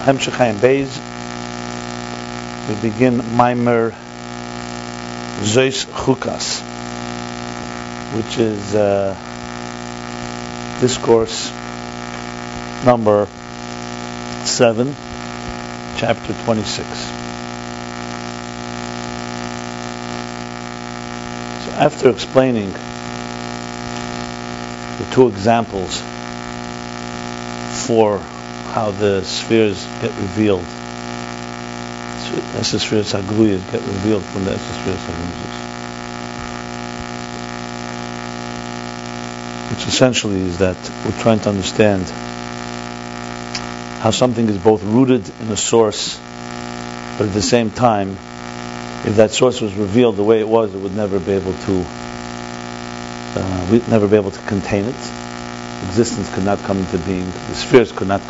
Hemshech Ayin Beis. We begin Maimer Zois Chukas, which is Discourse number 7, chapter 26. So after explaining the two examples for how the spheres get revealed, Esa spheres Hagluyas get revealed from the Esa spheres Hagluyas, which essentially is that we're trying to understand how something is both rooted in a source, but at the same time, if that source was revealed the way it was, it would never be able to contain it. Existence could not come into being. The spheres could not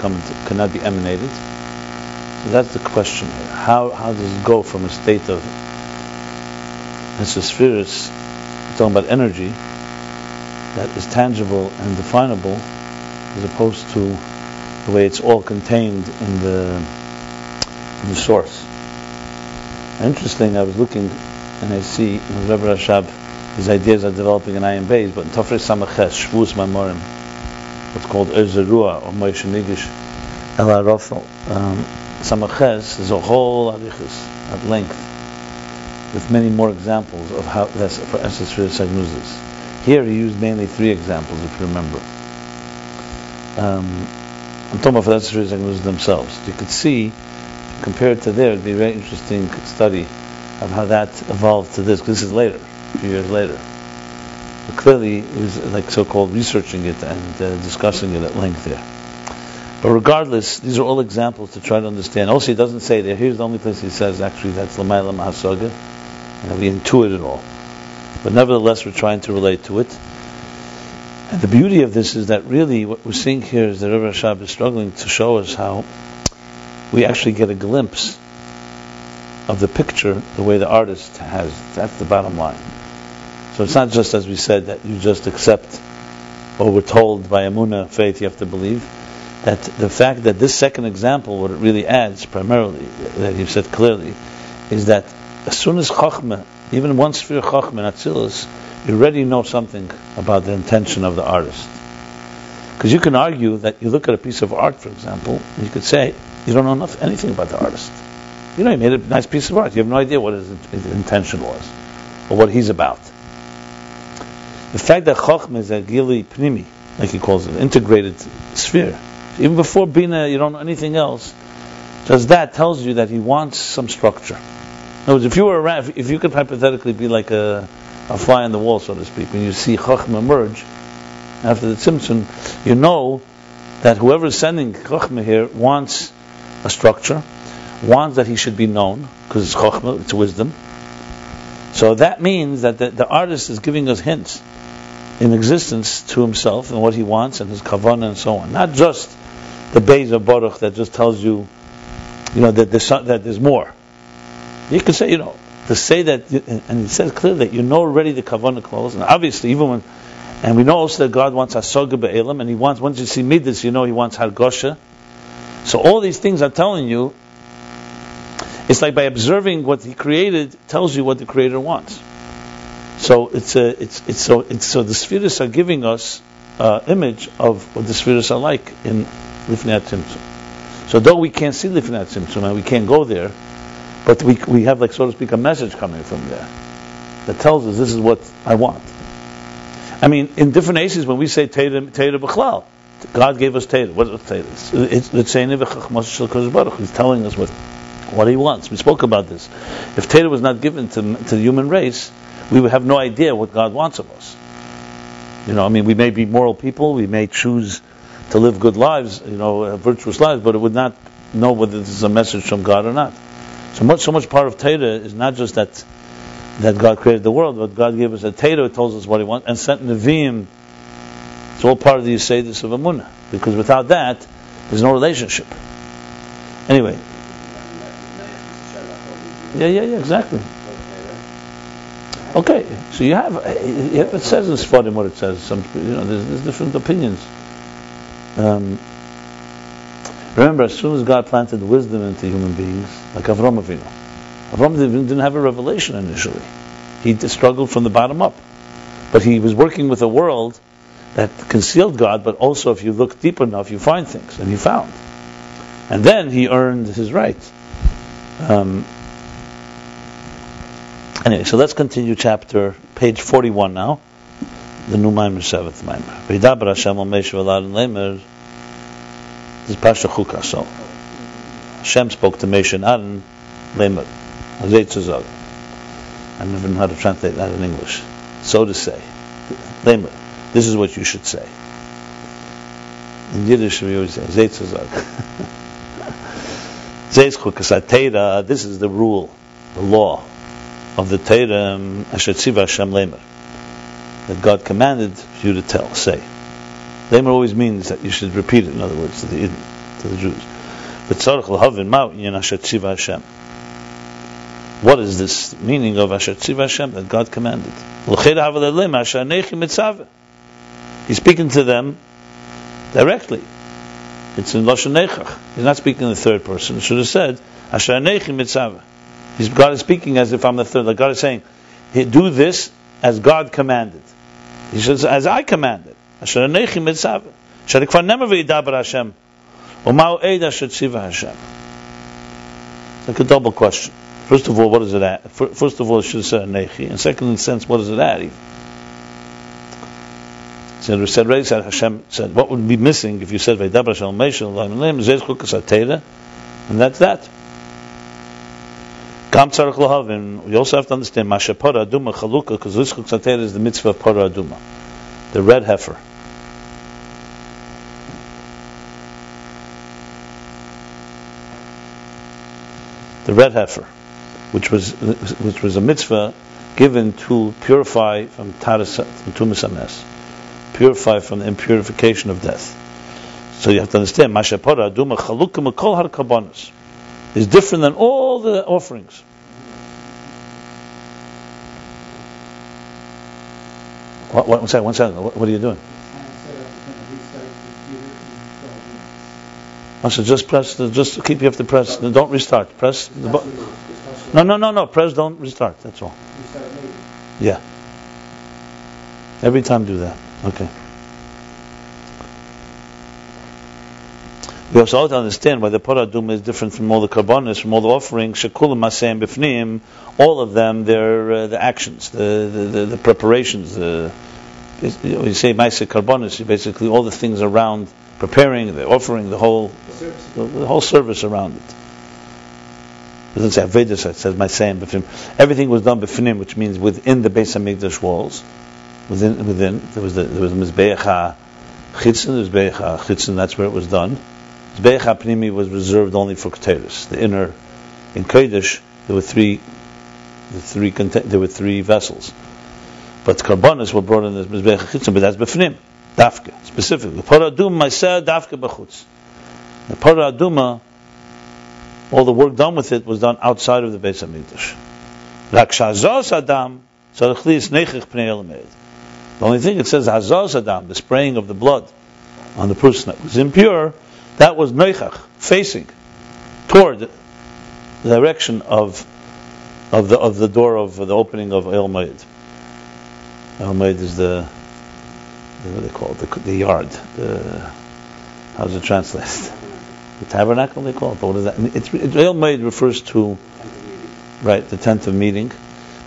be emanated. So that's the question here. How does it go from a state of Esa spheres, we're talking about energy, that is tangible and definable, as opposed to the way it's all contained in the source. Interesting, I was looking and I see in Rabbi Rashab his ideas are developing in Ayin Beis, but in Tafrei Samaches, Shvus Mamorim, what's called Erzerua or Moshe Nigish El Arafel. Samaches is a whole arichas at length, with many more examples of how that's for Esa spheres Hagluyas. Here he used mainly 3 examples, if you remember. I'm talking about for Esa spheres Hagluyas themselves. You could see, compared to there, it'd be a very interesting study of how that evolved to this, because this is later, a few years later. But clearly, he was like so-called researching it and discussing it at length there. But regardless, these are all examples to try to understand. Also, he doesn't say there. Here's the only place he says actually that's L'mayla Mahasaga, and we intuit it all. But nevertheless, we're trying to relate to it. And the beauty of this is that really what we're seeing here is that Rabbi Rashab is struggling to show us how we actually get a glimpse of the picture the way the artist has. That's the bottom line. So it's not just, as we said, that you just accept or we're told by Emunah, faith, you have to believe. That the fact that this second example, what it really adds primarily, that you've said clearly, is that as soon as Chachma, even one sphere Chachma and Atzilus, you already know something about the intention of the artist. Because you can argue that you look at a piece of art, for example, and you could say, you don't know anything about the artist. You know, he made a nice piece of art. You have no idea what his intention was, or what he's about. The fact that Chachma is a Gili Pnimi, like he calls it, integrated sphere, even before Bina, you don't know anything else, just that tells you that he wants some structure. In other words, if you were around, if you could hypothetically be like a fly on the wall, so to speak, when you see Chachma emerge after the Tzimtzum, you know that whoever is sending Chachma here wants a structure, wants that he should be known, because it's Chachma, it's wisdom. So that means that the artist is giving us hints in existence to himself and what he wants and his kavanah and so on. Not just the Beis of Baruch that just tells you, that there's more. You could say, to say that, and it says clearly that you know already the kavanah close, and obviously and we know also that God wants asoga be'elam, and he wants, once you see midas, he wants hargosha. So all these things are telling you, it's like by observing what he created, tells you what the Creator wants. So the spheres are giving us image of what the spheres are like in Lifnei Tzimtzum. So though we can't see Lifnei Tzimtzum and we can't go there, but we have, like, so to speak, a message coming from there that tells us this is what I want. I mean, in different aces, when we say Teira B'chlal, God gave us Teira. What is Teira? It's Tzeinim V'chachmas Shel Kodesh Baruch. He's telling us what he wants. We spoke about this. If Teira was not given to the human race, we would have no idea what God wants of us. We may be moral people, we may choose to live good lives, virtuous lives, but it would not know whether this is a message from God or not. So much part of Teira is not just that God created the world, but God gave us a Teira, tells us what he wants, and sent Nevi'im. It's all part of the Yesodus of Emunah, because without that, there's no relationship. Anyway. Yeah, exactly. Okay, so you have it says in Sfarim what it says. There's different opinions. Remember, as soon as God planted wisdom into human beings, like Avraham Avinu, Avraham didn't have a revelation initially. He struggled from the bottom up. But he was working with a world that concealed God, but also if you look deep enough, you find things, and he found. And then he earned his right. Anyway, so let's continue page 41 now. The new Maimer, 7th Maimer. V'yidaber Hashem al Moshe v'Aaron lemer. This is Pasha Chukah, so Hashem spoke to Moshe and Aaron lemer. Zog. I never know how to translate that in English. So to say. Lemer. This is what you should say. In Yiddish we always say Zog. This is the rule, the law of the Torah, Asher Tziva Hashem Lemer, that God commanded you to say. Lemer always means that you should repeat it, in other words, to the Jews. What is this meaning of Asher Tziva Hashem, that God commanded? He's speaking to them directly. It's in Lashon Nechach. He's not speaking in the third person. He should have said, Asher Anechi Mitzaveh. God is speaking as if I'm the third. Like God is saying, do this as God commanded. He says, as I commanded. Asher Anechi Mitzaveh. Shadikvar Nemer V'yidaber Hashem. Umau Eid Asher Tziva Hashem. It's like a double question. First of all, what does it add? First of all, it should have said Anechi. And second, in a sense, what does it add? Hashem said, what would be missing if you said V'yidaber Hashem Moshe Zeh Chukas HaTorah, and that's that. Gam tzarich lahavin. We also have to understand Masha Parah Aduma Chalukah, because Zeh Chukas HaTorah is the mitzvah of Parah Aduma, the red heifer. The red heifer, which was a mitzvah given to purify from Tumas Hames. Purify from the impurification of death. So you have to understand, Masha Parah Aduma Chalukah Mekol Har Karbanos is different than all the offerings. One second. What are you doing? So just press. Just keep. You have to press. Don't restart. Press the button. No. Press. Don't restart. That's all. Yeah. Every time do that. Okay. We also have to understand why the Parah Aduma is different from all the karbanos, from all the offerings. Shekulam Masayim Bifnim, all of them, they're the actions, the preparations. You say Maaseh Karbanos, basically all the things around preparing, the offering, the whole service around it. It doesn't say Avedis, it says Masayim Bifnim. Everything was done Bifnim, which means within the Beis Hamikdash walls. Within there was the Mizbeach HaChitzon, the Mizbeach HaChitzon, that's where it was done. Mizbeach HaPnimi was reserved only for Keteris. The inner, in Kodesh, there were three vessels. But Karbanos were brought in the Mizbeach HaChitzon, but that's Befnim, Dafka, specifically. Parah Aduma, Maaseh Dafka B'chutz. The Parah Aduma, all the work done with it was done outside of the Beis HaMikdash. Rak Shazos Adam, Tzarich Li Yisneichich Pnei Elamed. The only thing it says, Hazaz Adam, the spraying of the blood on the person that was impure, that was Neichach, facing toward the direction of the door of the opening of El Moed. El Moed is what do they call it? The yard. How's it translated? The tabernacle they call it. But what is that? El Moed refers to the tent of meeting.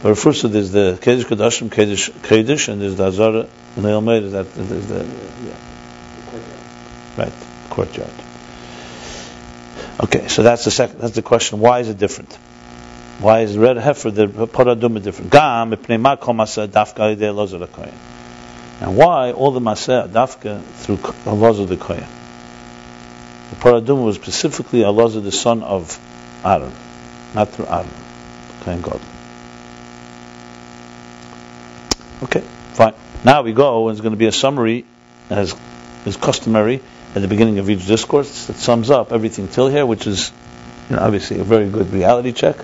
But first, there's the Kedesh Kodashim, Kedesh, and there's the Azara, and the Elmeid, there's the courtyard. Okay, so that's the question. Why is it different? Why is red heifer, the Parah Aduma, different? Gam, Mipnei Ma Kol Maseh Dafka Alidei Elazar HaKohen. And why all the Maseh Dafka through Elazar the Kohen? The Parah Aduma was specifically Elazar, the son of Aaron, not through Aaron, Kohen God. Okay, fine. Now we go, and it's going to be a summary, as is customary at the beginning of each discourse, that sums up everything till here, which is, obviously a very good reality check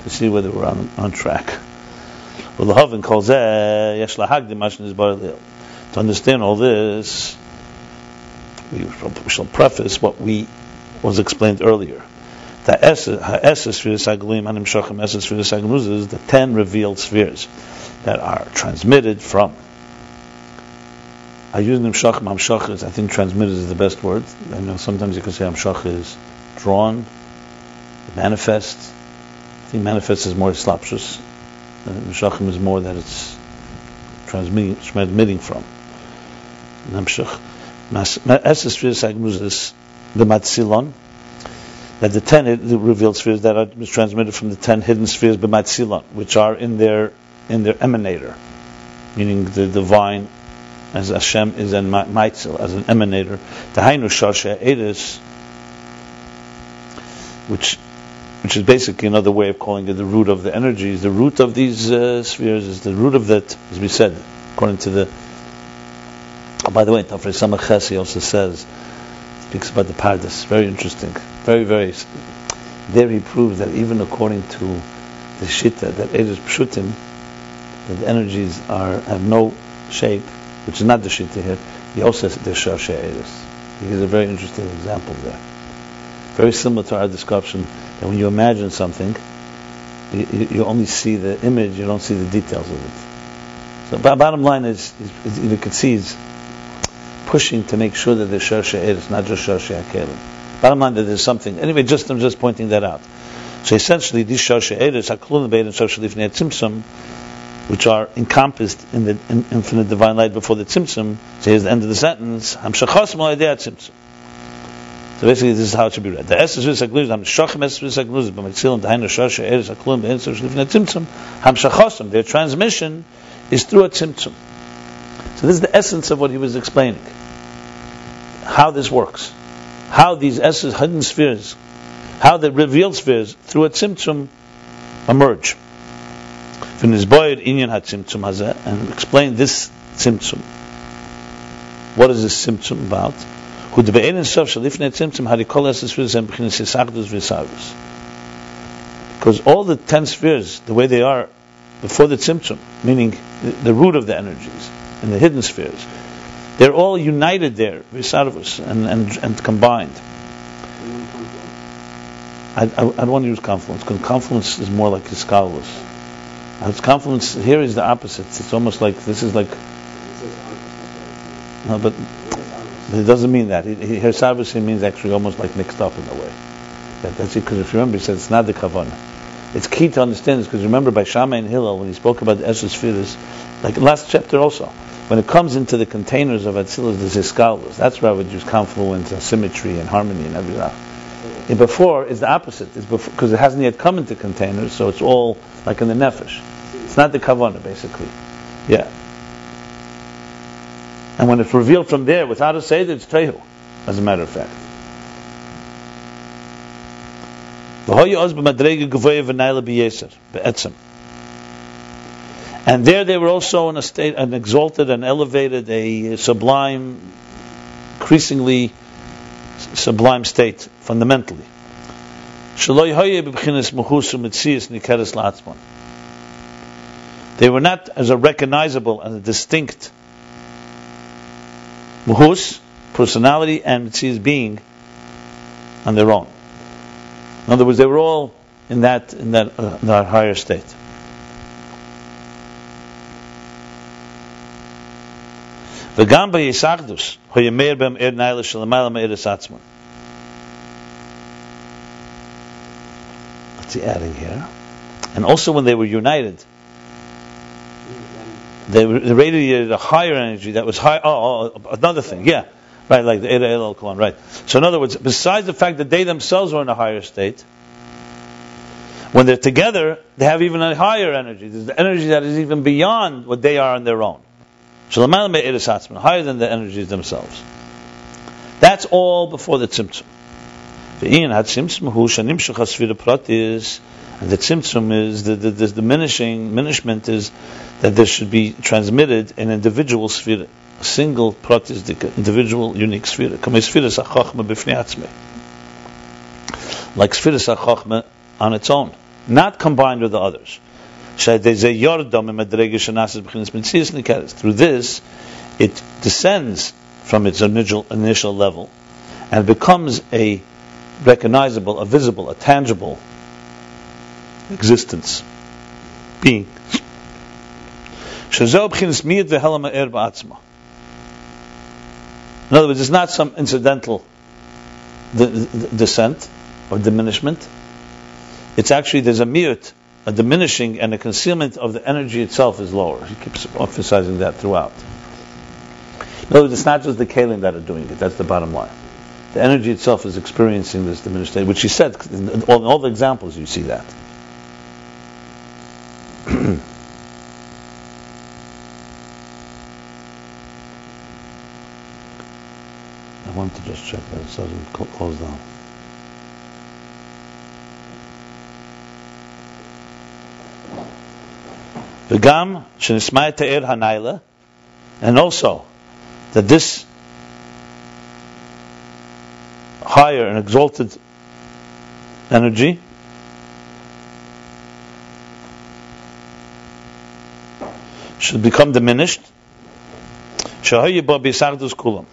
to see whether we're on track. To understand all this, we shall preface what we was explained earlier. The is the 10 revealed spheres that are transmitted from. I use Nimshach, Hamshach is, I think transmitted is the best word. I know sometimes you can say Hamshach is drawn, manifest. I think manifest is more slapshus. Nimshachim is more that it's transmitting from. Namshach. Is the Matzilon, that the 10 revealed spheres that are transmitted from the 10 hidden spheres b'matzilon, which are in their emanator, meaning the divine, as Hashem is an maitzil, as an emanator. The Hainu Shaar Hayichud, which is basically another way of calling it the root of the energies. The root of these spheres is the root of that, as we said, according to the. By the way, Tafrei Samach Chesi also speaks about the Pardes. Very interesting. Very, very. There he proves that even according to the Shita, that Eidos Pshutim, that the energies have no shape, which is not the Shita here. He also says they're Shaar Hayichud. He gives a very interesting example there. Very similar to our discussion that when you imagine something, you only see the image, you don't see the details of it. So bottom line is you can see he's pushing to make sure that there's Shaar Hayichud, not just Shaar Hayichud. Bottom line that there's something. Anyway, I'm just pointing that out. So essentially, these Shaar Hayichud, Haklun Beid and Shaar Lifnei Tzimtzum, which are encompassed in the infinite divine light before the Tzimtzum. So here's the end of the sentence. Hamshachos Malidei Tzimtzum. So basically, this is how it should be read. The Esses V'Sagluz, Hamshachim Esses V'Sagluz, B'Matzilon, the Hainu Shaar Hayichud, Haklun Beid and Shaar Lifnei Tzimtzum. Hamshachosam, their transmission is through a Tzimtzum. So this is the essence of what he was explaining. How this works. How these Esses, hidden spheres, how the revealed spheres, through a Tzimtzum, emerge. And explain this Tzimtzum. What is this Tzimtzum about? Because all the 10 spheres, the way they are before the Tzimtzum, meaning the root of the energies and the hidden spheres, they're all united there, and combined. I don't want to use confluence, because confluence is more like Iskalos. Confluence here is the opposite. It's almost like this is like. No, but it doesn't mean that. Here, Sarvus means actually almost like mixed up in a way. That's it. Because if you remember, he said it's not the kavanah. It's key to understand this because remember by Shammai and Hillel when he spoke about the Eshes Spheres, like last chapter also, when it comes into the containers of Atzilus, there's Iskalos. That's where I would use confluence and symmetry and harmony and everything. And before is the opposite. It's because it hasn't yet come into containers, so it's all like in the nefesh. It's not the kavanah, basically. Yeah. And when it's revealed from there, without a seder, it's trehu, as a matter of fact. And there they were also in a state, an exalted and elevated, a sublime, increasingly sublime state, fundamentally. They were not as a recognizable and a distinct muhus, personality, and mitzias being on their own. In other words, they were all in that higher state. What's he adding here? And also when they were united, they radiated a higher energy that was high. Another thing, yeah. Right, like the Eira El Kolan, right. So in other words, besides the fact that they themselves are in a higher state, when they're together, they have even a higher energy. There's the energy that is even beyond what they are on their own. Higher than the energies themselves. That's all before the Tzimtzum. And the Tzimtzum is the diminishment is that there should be transmitted an individual sphere, a single pratisdika, individual unique sphere. Like Sphiras HaChochma on its own, not combined with the others. Through this, it descends from its initial level and becomes a recognizable, a visible, a tangible existence, being. In other words, it's not some incidental descent or diminishment. It's actually, there's a miyut, a diminishing and a concealment of the energy itself is lower. He keeps emphasizing that throughout. In other words, it's not just the kalim that are doing it, that's the bottom line. The energy itself is experiencing this diminished state, which he said, in all the examples you see that. I wanted to just check that it doesn't close down. V'gam shenismay te'er hanayla, and also that this higher and exalted energy should become diminished. Shaar Hayichud V'Hemunah.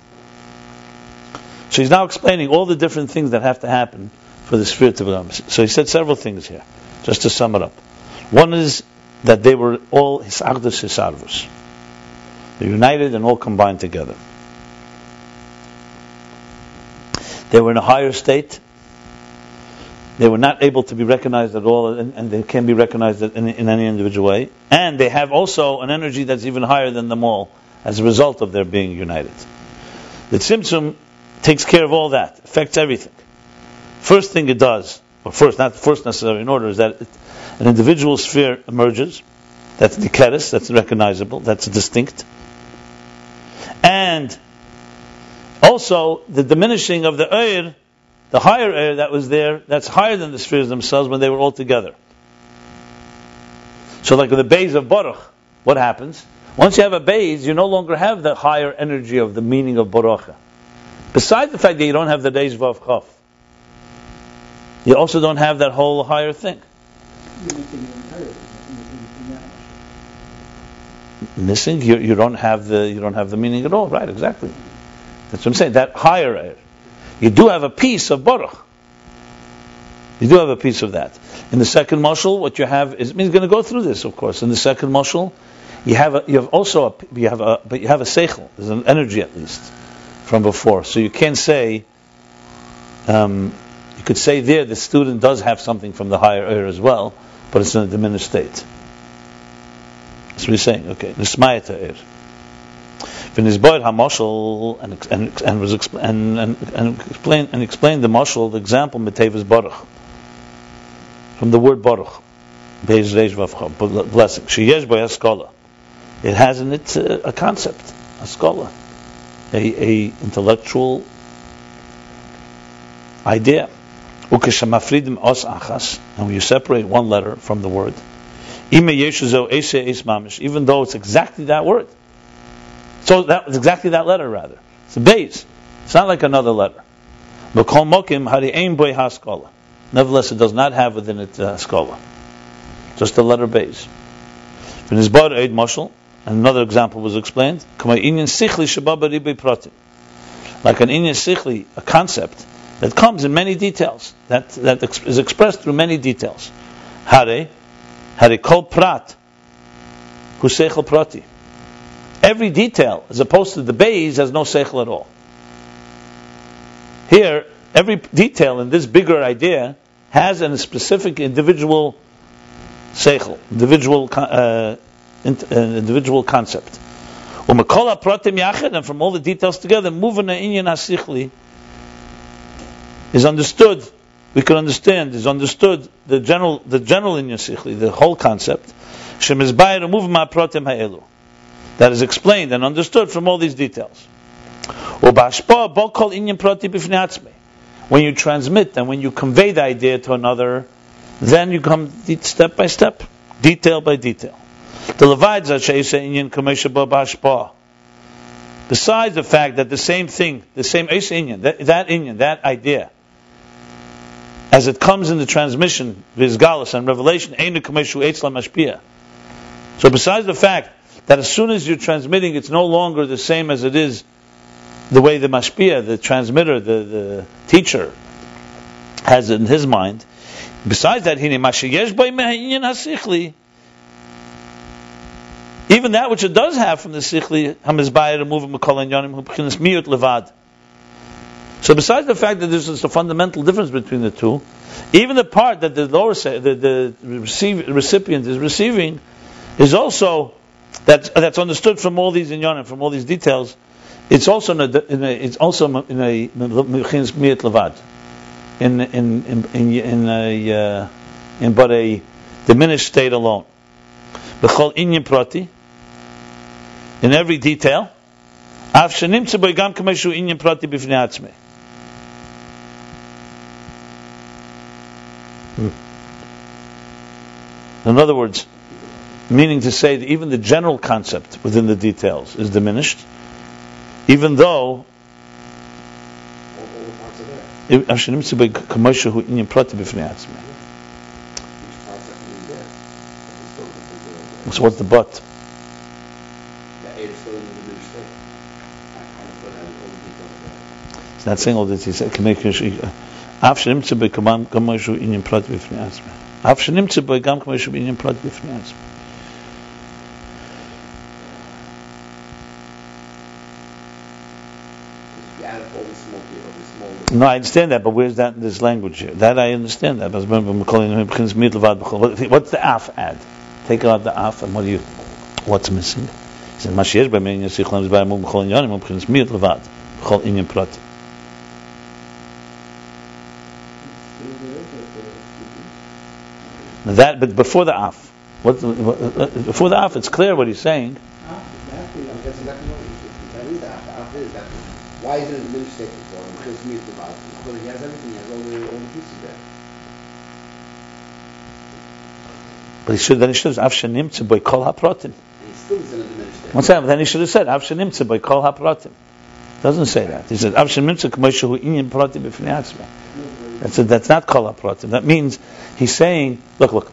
So he's now explaining all the different things that have to happen for the spirit to become. So he said several things here, just to sum it up. One is that they were all hisardus hisarvus. They're united and all combined together. They were in a higher state. They were not able to be recognized at all, and they can't be recognized in any individual way. And they have also an energy that's even higher than them all as a result of their being united. The Tzimtzum takes care of all that, affects everything. First thing it does, or first, not first necessarily in order, is that an individual sphere emerges. That's dikeres, that's recognizable, that's distinct. And also the diminishing of the Eir, the higher Eir that was there, that's higher than the spheres themselves when they were all together. So like with the Beis of Baruch, what happens? Once you have a Beis, you no longer have the higher energy of the meaning of Baruch. Besides the fact that you don't have the Deis Vav Chaf, you also don't have that whole higher thing. Missing, you don't have the meaning at all, right? Exactly. That's what I'm saying. That higher air, you do have a piece of Baruch. You do have a piece of that. In the second mashal, what you have is, he's going to go through this, of course. In the second mashal, you have a seichel. There's an energy at least from before. So you can't say. You could say there the student does have something from the higher air as well, but it's in a diminished state. That's what he's saying. Okay, nismayat ha'er. V'nizboid ha'mashal and explained the mashal, the example Metevas Baruch, from the word Baruch, Beis Reish Vav Chaf, blessing. Sheyesh bo haskola. It has in it a concept, a scholar, a intellectual idea. Ukeshamafridim os achas, and when you separate one letter from the word, even though it's exactly that word. So it's exactly that letter, rather. It's a Beis. It's not like another letter. Nevertheless, it does not have within it scholar. Just the letter Beis. And another example was explained. Like an inyan sichli, a concept that comes in many details, that is expressed through many details. Hare kol prat, hu seichel prati. Every detail, as opposed to the Beis, has no seichel at all. Here, every detail in this bigger idea has a specific individual seichel, individual concept. U'mekol hapratim yachad, and from all the details together, muvan ha'inyan hasichli is understood. We can understand, is understood the general inyan sichli, the whole concept. Shemizbayir muvan ha'pratim ha'elu, that is explained and understood from all these details. When you transmit and when you convey the idea to another, then you come step by step, detail by detail. Besides the fact that the same thing, the same inyan, that idea, as it comes in the transmission, vizgalus and revelation, so besides the fact that as soon as you're transmitting, it's no longer the same as it is the way the mashpia, the transmitter, the teacher, has in his mind. Besides that, hine mashiyesh by me'inyan hasichli, even that which it does have from the sichli, hamizbayir removing mekol inyanim hu b'chinas miyut levad. So besides the fact that there's just a fundamental difference between the two, even the part that the recipient is receiving is also that's understood from all these inyanim, from all these details. It's also in miyut levad, in but a diminished state alone. B'chol inyan prati, in every detail. Af shenimtze bo gam kameshu inyan prati b'fnei atzmei. In other words, meaning to say that even the general concept within the details is diminished, even though so what's the but? It's not saying all this. He said, no, I understand that, but where's that in this language here? That I understand that. What's the af add? Take out the af, and what's missing? He said, Mashiach by meaning Yasichlam is by Mum B'chol Inyanim B'chinas Miyut Levad B'chol Inyan Prati. That, but before the af, before the af, it's clear what he's saying. Why is it a diminished state for him? Because he has everything, he has all the pieces there. But he should have Av Shenimtze by Kol HaPratim. And he still is in a diminished state. What's that? Then he should have said Av Shenimtze by Kol HaPratim. Doesn't say that. He said Av Shenimtze K'moshe Hu Inyan Prati B'fnei Atzmei. That's not Kol HaPratim. That means he's saying, look,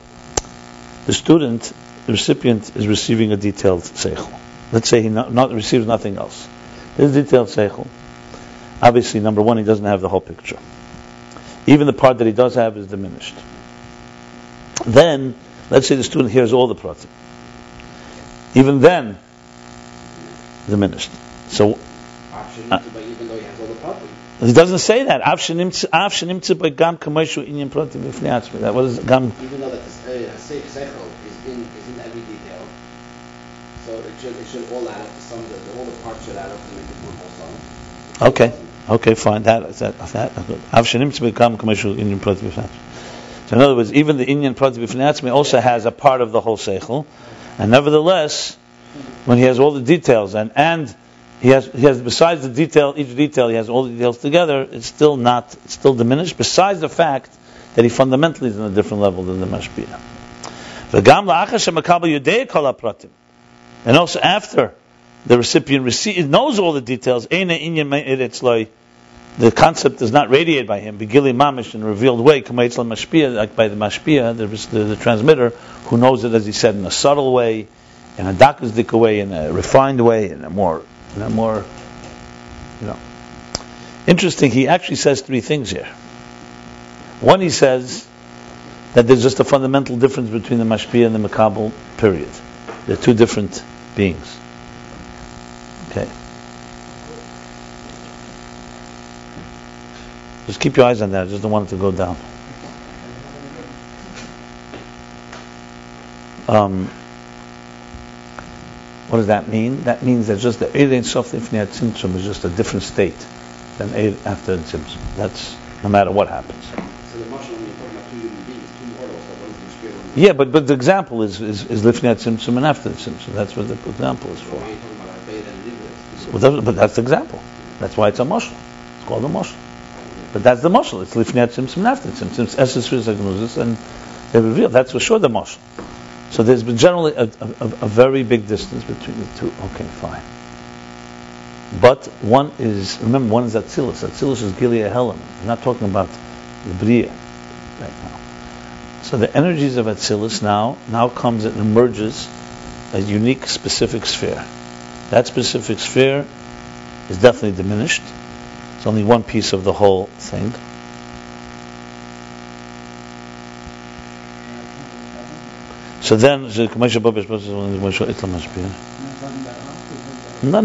the student, the recipient is receiving a detailed seichel. Let's say he receives nothing else. This detailed seichel. Obviously, number one, he doesn't have the whole picture. Even the part that he does have is diminished. Then, let's say the student hears all the pratim. Even then, diminished. So, even though he has all the pratim. He doesn't say that. That what is gam? Even though that the seichel is in every detail, so it should all add up to some. All the parts should add up to make it one whole song. Okay, fine. That. So in other words, even the Inyan Prati B'fnei Atzmei also has a part of the whole seichel, and nevertheless, when he has all the details and he has besides the detail, each detail he has all the details together, it's still diminished. Besides the fact that he fundamentally is on a different level than the mashpia. And also after the recipient knows all the details, the concept is not radiated by him, begili mamish in a revealed way, like by the mashpia, the transmitter, who knows it, as he said, in a subtle way, in a dakazdik way, in a refined way, in a more, Interesting, he actually says three things here. One, he says that there's just a fundamental difference between the mashpia and the makabel, period. They're two different beings. Okay. Just keep your eyes on that. I just don't want it to go down. What does that mean? That means that just the Eid Ein Sof Lifnei Tzimtzum is just a different state than Eid after the Tzimtzum. That's no matter what happens. So the mashal, when you're talking about two human beings, two mortals, so one is the Yeah, but the example is Lifnei Tzimtzum and after the Tzimtzum. That's what the example is for. Why are you talking about Arbeit and Livret? But that's the example. That's why it's a mashal. It's called a mashal. But that's the mashal. It's Lifnei Tzimtzum and after the Tzimtzum. It's Esses Rizagnusis, and they reveal. That's for sure the mashal. So there's been generally a very big distance between the two. Okay, fine. But one is Atzilus. Atzilus is Gilead Helam. We're not talking about the Bria right now. So the energies of Atzilus now comes and emerges a unique specific sphere. That specific sphere is definitely diminished. It's only one piece of the whole thing. So then,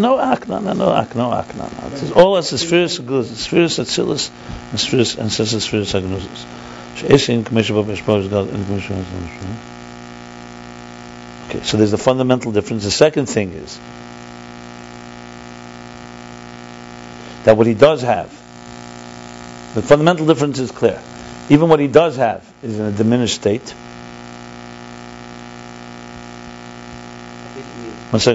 no, ak. It says all as the spheres atzilus and spheres and says the spheres agnosis. Okay, so there's a fundamental difference. The second thing is that what he does have, the fundamental difference is clear. Even what he does have is in a diminished state. So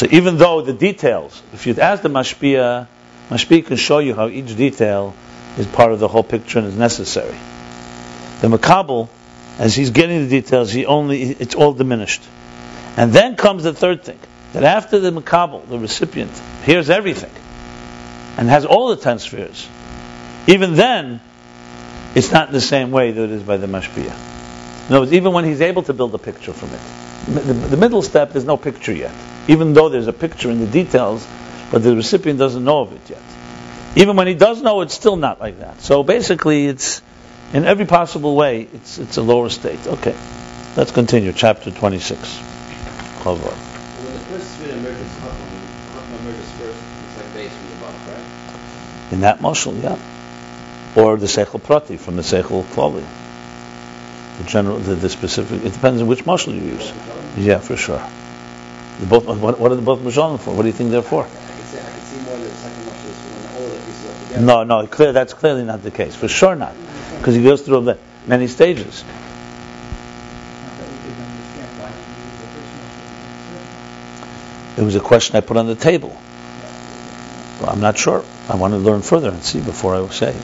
even though the details, if you'd ask the mashpia can show you how each detail is part of the whole picture and is necessary. The makabel, as he's getting the details, it's all diminished. And then comes the third thing, that after the makabel, the recipient, hears everything and has all the 10 spheres, even then, it's not in the same way that it is by the mashpia. In other words, even when he's able to build a picture from it, the middle step, there's no picture yet. Even though there's a picture in the details, but the recipient doesn't know of it yet. Even when he does know, it's still not like that. So basically, it's in every possible way, it's a lower state. Okay, let's continue. Chapter 26. When the first sphere emerges, Chachma emerges first. It's like base from the above, right? In that mashal, yeah. Or the seichel prati from the seichel klali. The general, the specific. It depends on which mashal you use. Yeah, for sure. What are the both mashalim for? What do you think they're for? I can see more than the second mashal is when all of the pieces are together. No, that's clearly not the case. For sure not, because he goes through many stages. It was a question I put on the table. Well, I'm not sure. I want to learn further and see before I say.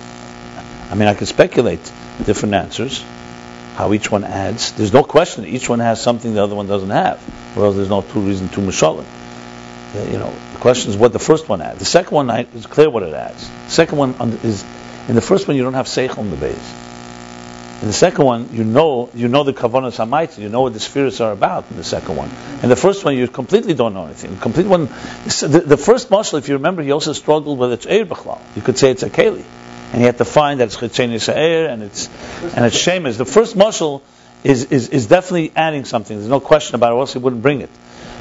I mean, I could speculate different answers, how each one adds. There's no question that each one has something the other one doesn't have, or else there's no reason to mashalim. The question is what the first one adds. The second one is clear what it adds. The second one is, in the first one you don't have seichel in the base. In the second one, you know the kavanas hamaita, you know what the spheres are about in the second one. In the first one, you completely don't know anything. The first mashal, if you remember, he also struggled with its eir b'chlal. You could say it's a keli, and he had to find that it's chitzeni sa'ir and it's shemesh. The first mashal is definitely adding something. There's no question about it. Or else he wouldn't bring it.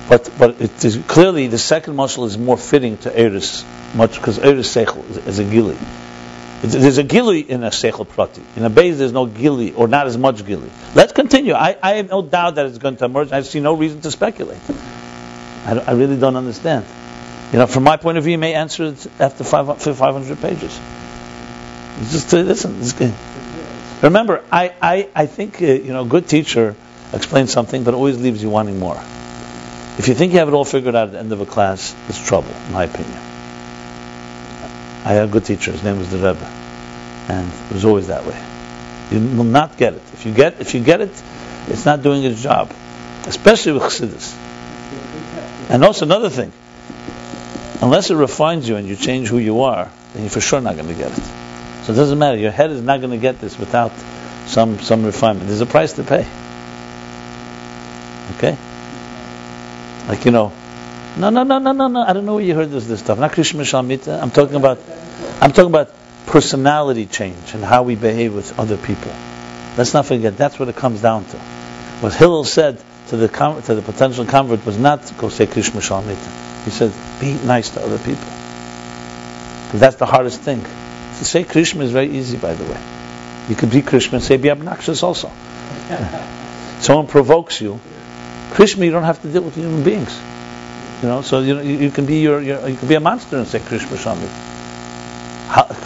But it is clearly the second mashal is more fitting to eiris much because eiris seichel is a gili. There's a gili in a seichel prati. In a base, there's no gili, or not as much gili. Let's continue. I have no doubt that it's going to emerge. I see no reason to speculate. I really don't understand. From my point of view, you may answer it after 500 pages. Just listen. Remember, I think a good teacher explains something, but always leaves you wanting more. If you think you have it all figured out at the end of a class, it's trouble, in my opinion. I had a good teacher. His name was the Rabbi, and it was always that way. You will not get it. If you get it, it's not doing its job, especially with Chassidus. And also another thing, unless it refines you and you change who you are, then you're for sure not going to get it. So it doesn't matter. Your head is not going to get this without some refinement. There's a price to pay. Okay? No. I don't know where you heard this stuff. Not Krishma Shalmita. I'm talking about personality change and how we behave with other people. Let's not forget that's what it comes down to. What Hillel said to the potential convert was not to go say Krishma Shalmita. He said, be nice to other people. Because that's the hardest thing. To say Krishma is very easy, by the way. You could be Krishma and say be obnoxious also. Someone provokes you. Krishma, you don't have to deal with human beings. So you can be you can be a monster and say Krishma Shalmita.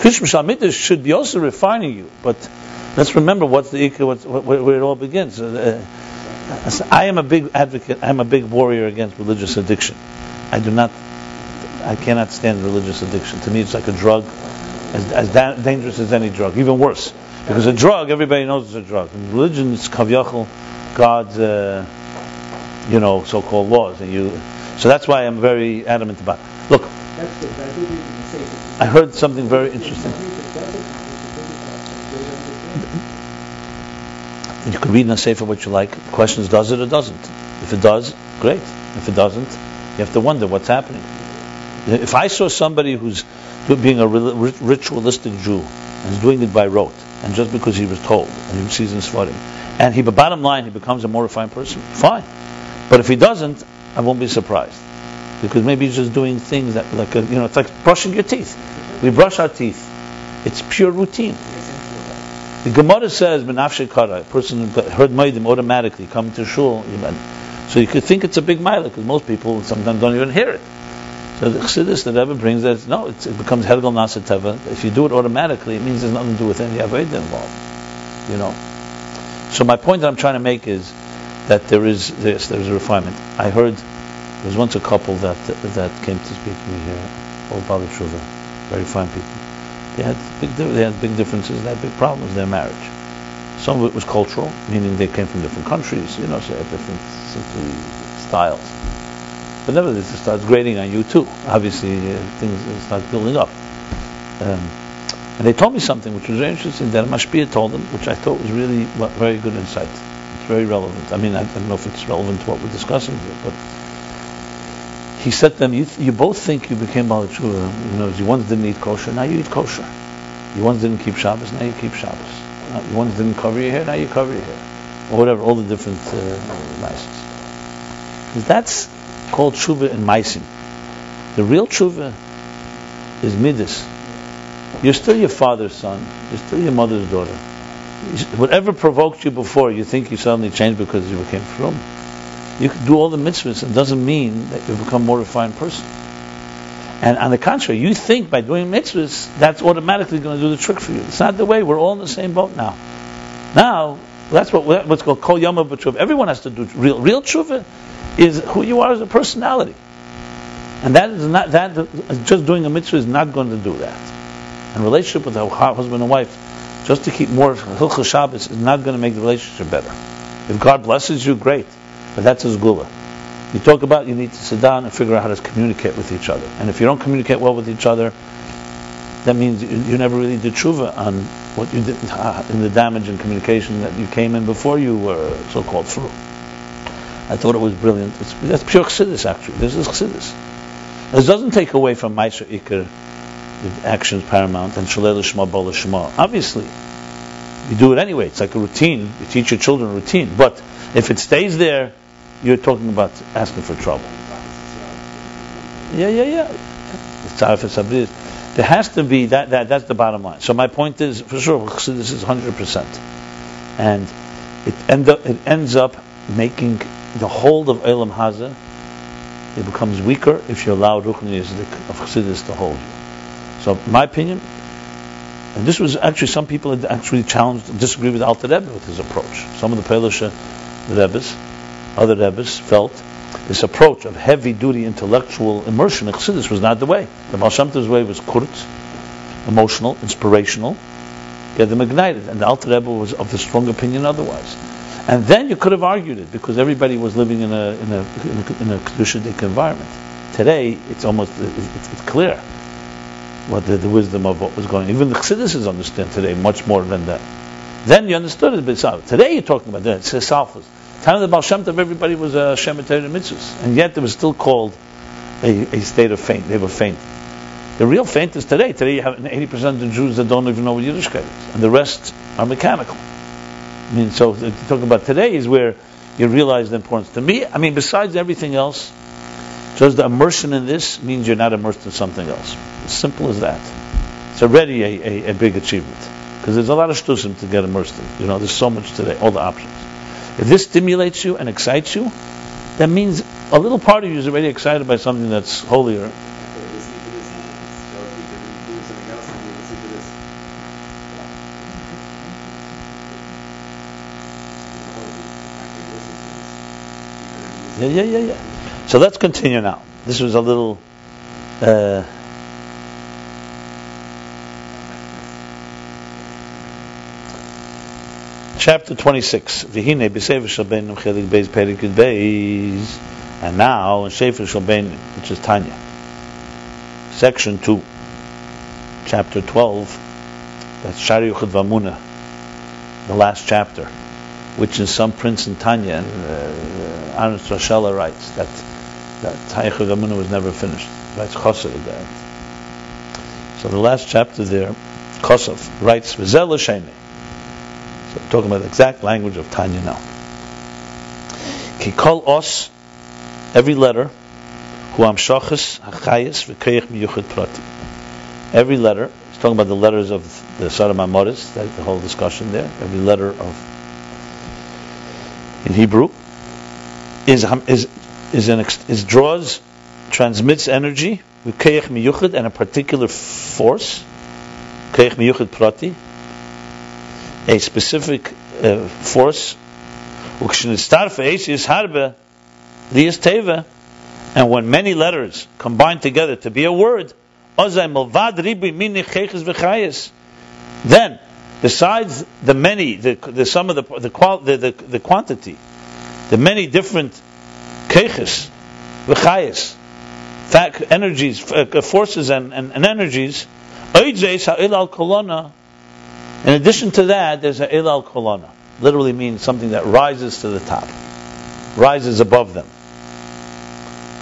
Krishma Shalmita should be also refining you, but let's remember what's the where it all begins. I am a big advocate. I'm a big warrior against religious addiction. I cannot stand religious addiction. To me, it's like a drug, as dangerous as any drug, even worse. Because a drug, everybody knows it's a drug. And religion is kavyachol, God's so-called laws, and so that's why I'm very adamant about it. Look, I heard something very interesting. You could read in a sefer what you like. The question is, does it or doesn't? If it does, great. If it doesn't, you have to wonder what's happening. If I saw somebody who's being a ritualistic Jew and is doing it by rote, and just because he was told, and he sees in Svarim, and bottom line, he becomes a more refined person, fine. But if he doesn't, I won't be surprised. Because maybe he's just doing things that, it's like brushing your teeth. We brush our teeth. It's pure routine. The Gemara says, "Benafshe kara," a person who heard Moedim automatically come to shul. So you could think it's a big mile, because most people sometimes don't even hear it. So the Chassidus, the Rebbe brings that, no, it becomes Hergel Nasa Teva. If you do it automatically, it means there's nothing to do with any Aveda involved. So my point that I'm trying to make is that there's a refinement. I heard there was once a couple that came to speak to me here, old Bali Tshuva, very fine people. They had big differences, they had big problems in their marriage. Some of it was cultural, meaning they came from different countries, so they had different simply styles. But nevertheless, it starts grating on you too. Obviously, things start building up. And they told me something which was very interesting, that Mashpia told them, which I thought was really very good insight. It's very relevant. I mean, I don't know if it's relevant to what we're discussing here, but he said to them, you both think you became Bali Tshuva. You once didn't eat kosher, now you eat kosher. You once didn't keep Shabbos, now you keep Shabbos. You once didn't cover your hair, now you cover your hair. Or whatever, all the different niceties. Because that's called tshuva in Maisim. The real tshuva is midas. You're still your father's son. You're still your mother's daughter. Whatever provoked you before, you think you suddenly changed because you became frum. You can do all the mitzvahs. It doesn't mean that you become a more refined person. And on the contrary, you think by doing mitzvahs, that's automatically going to do the trick for you. It's not the way. We're all in the same boat now. Now, that's what's called kol yama b'tshuva. Everyone has to do real tshuva. Is who you are as a personality, and that is not that. Just doing a mitzvah is not going to do that. And relationship with a husband and wife, just to keep more hilchos Shabbos, is not going to make the relationship better. If God blesses you, great, but that's His gula. You talk about you need to sit down and figure out how to communicate with each other. And if you don't communicate well with each other, that means you never really did tshuva on what you did in the damage in communication that you came in before you were so-called through. I thought it was brilliant. That's pure chassidus, actually. This is chassidus. This doesn't take away from Ma'aser Iker, the actions paramount, and Shalei L'Shma Bo L'Shma. Obviously, you do it anyway. It's like a routine. You teach your children a routine. But if it stays there, you're talking about asking for trouble. Yeah. There has to be that's the bottom line. So my point is, for sure, chassidus is 100%. And it ends up making the hold of Eilam Hazeh, it becomes weaker if you allow Ruchnius of Chassidus to hold you. So, my opinion, and this was actually, some people had actually challenged and disagreed with Alter Rebbe with his approach. Some of the Pelisha Rebbes, other Rebbes, felt this approach of heavy-duty intellectual immersion in Chassidus was not the way. The Baal Shem Tov's way was kurz, emotional, inspirational, get them ignited, and the Alter Rebbe was of the strong opinion otherwise. And then you could have argued it because everybody was living in a kedushidik environment. Today, it's clear what the wisdom of what was going on. Even the Chassidus understand today much more than that. Then you understood it a bit. Today you're talking about that. It's selfless. Time of the Baal Shem Tov, everybody was a Shemitah mitzvahs, and yet it was still called a state of faint. They were faint. The real faint is today. Today you have 80% of the Jews that don't even know what Yiddishkeit is, and the rest are mechanical. So talking about today is where you realize the importance. To me, besides everything else, just the immersion in this means you're not immersed in something else. As simple as that. It's already a big achievement. Because there's a lot of shtusim to get immersed in. There's so much today, all the options. If this stimulates you and excites you, that means a little part of you is already excited by something that's holier. Yeah. So let's continue now. This was a little chapter 26. V'hinei b'sefer shel beinu chelik beis perik yud beis. And now in Sefer shel beinu, which is Tanya, section 2, chapter 12. That's Shaar Hayichud V'Hemunah, the last chapter, which is some prince in Tanya, and Aaron Strashella writes that Hayichud V'Hemunah was never finished. Writes Chosov there. So the last chapter there, Chosov writes V'zel l'sheni. So we're talking about the exact language of Tanya now. Ki kol os, every letter, hu amshachas hachayis v'keich miyuchad prati. Every letter, he's talking about the letters of the Sar HaMamoris, that's the whole discussion there. Every letter in Hebrew transmits energy with keich miyuchad and a particular force, keich miyuchad prati, a specific force. And when many letters combine together to be a word, then, besides the many, the sum of the quantity, the many different keiches, v'chayis, energies, forces and energies, in addition to that, there's a el al kolona. Literally means something that rises to the top, rises above them.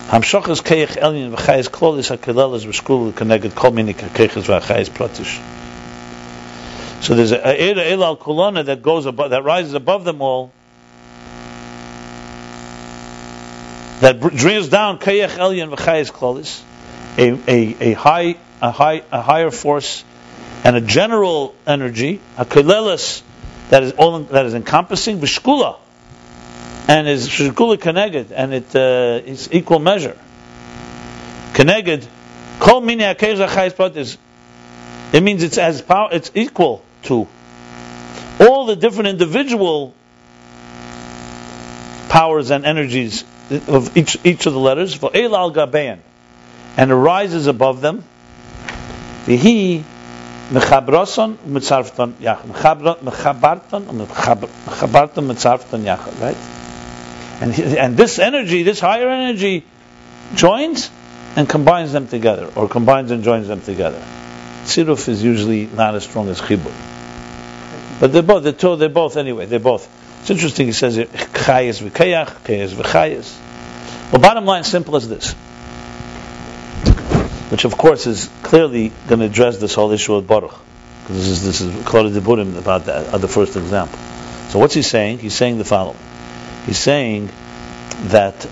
Hamshachas keich elyon v'chayis klolis hakelelas v'shkulu connected kol mini keiches v'chayis pratish. So there's a el al kolona that goes above, that rises above them all, that drills down keich elyon v'chayis klolis, a higher force and a general energy, hakelelas, that is encompassing v'shkula, and is shkula connected, and it is equal measure. Connected, kol mini hakeiches v'chayis pratish. It means it's as power. It's equal to all the different individual powers and energies of each of the letters. V'eil al gabein, and it rises above them. V'hi mechabraton mitzarfton yachad. Mechabarton mitzarfton yachad. Right. And this energy, this higher energy, joins and combines them together, or combines and joins them together. Tziruf is usually not as strong as chibur, but they're both anyway. They're both. It's interesting. He says chayes v'keyach, keyes v'chayes. Well, bottom line, simple as this, which of course is clearly going to address this whole issue of Baruch, because this is Kol Diburim about the first example. So what's he saying? He's saying the following. He's saying that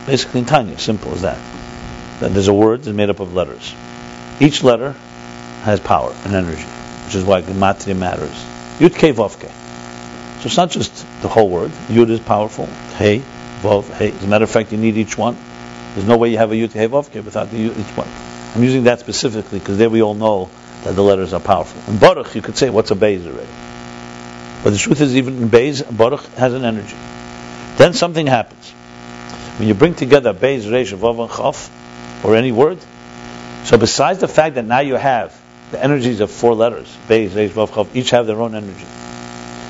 basically in Tanya, simple as that there's a word that's made up of letters. Each letter has power and energy, which is why gematria matters. Yud Kei Vav Kei. So it's not just the whole word. Yud is powerful. Hey, Vav, Hey. As a matter of fact, you need each one. There's no way you have a Yud Kei Vav Kei without each one. I'm using that specifically because there we all know that the letters are powerful. In Baruch, you could say, what's a Beis already? But the truth is, even in Beis, Baruch has an energy. Then something happens. When you bring together Beis, Reish, Vav, and Chaf, or any word, so besides the fact that now you have the energies of four letters, Beis, Reish, Vav, Chaf, each have their own energy.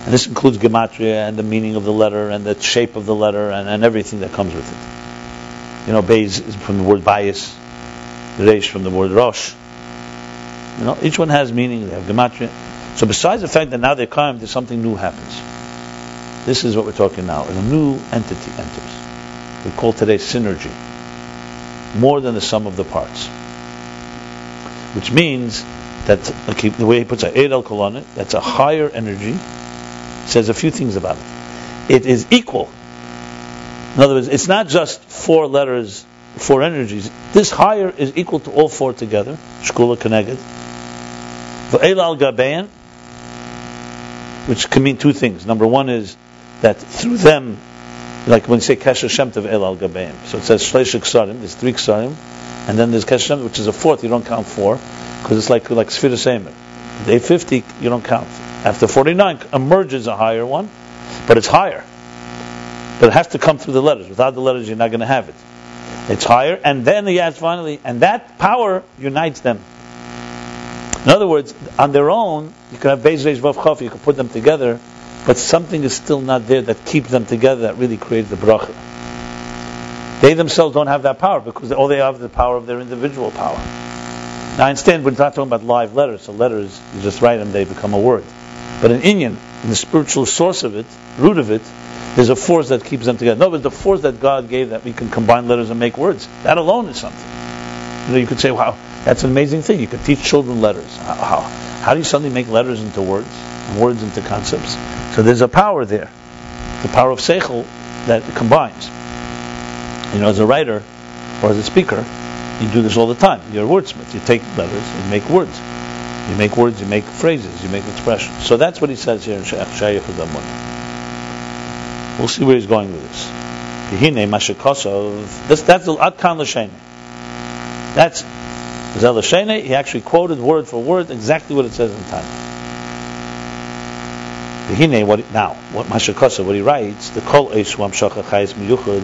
And this includes gematria and the meaning of the letter and the shape of the letter and everything that comes with it. You know, Beis is from the word bias, Reish from the word Rosh. You know, each one has meaning, they have gematria. So besides the fact that now they come, there's something new happens. This is what we're talking now. And a new entity enters. We call today synergy. More than the sum of the parts. Which means that, the way he puts it, Eid al-Kolana, that's a higher energy, says a few things about it. It is equal. In other words, it's not just four letters, four energies. This higher is equal to all four together. Shkula Keneged. V'eil al-Gabein, which can mean two things. Number one is that through them, like when you say Kesher Shem Tov El Al Gabeim, so it says Shleish Ksarim, there's three Ksarim, and then there's Kesher Shem, which is a fourth. You don't count four because it's like Sfira Seimer. Day 50, you don't count. After 49, emerges a higher one, but it's higher. But it has to come through the letters. Without the letters, you're not going to have it. It's higher, and then he adds finally, and that power unites them. In other words, on their own, you can have Beis, Reish, Vav, Chaf, you can put them together, but something is still not there that keeps them together, that really creates the bracha. They themselves don't have that power because all they have is the power of their individual power. Now, instead, we're not talking about live letters. So letters, you just write them, they become a word. But in Inyan, in the spiritual source of it, root of it, there's a force that keeps them together. No, but the force that God gave that we can combine letters and make words, that alone is something. You could say, wow, that's an amazing thing. You could teach children letters. How do you suddenly make letters into words, and words into concepts? So there's a power there, the power of seichel that combines. As a writer or as a speaker, you do this all the time. You're a wordsmith. You take letters, you make words. You make words, you make phrases, you make expressions. So that's what he says here in Shaar Hayichud V'Hemunah. We'll see where he's going with this. That's the Atkan L'Shene. That's Zel L'Shene. He actually quoted word for word exactly what it says in Tanya. What he writes, the Kol Eish Wamshach Chayis Miyuchad,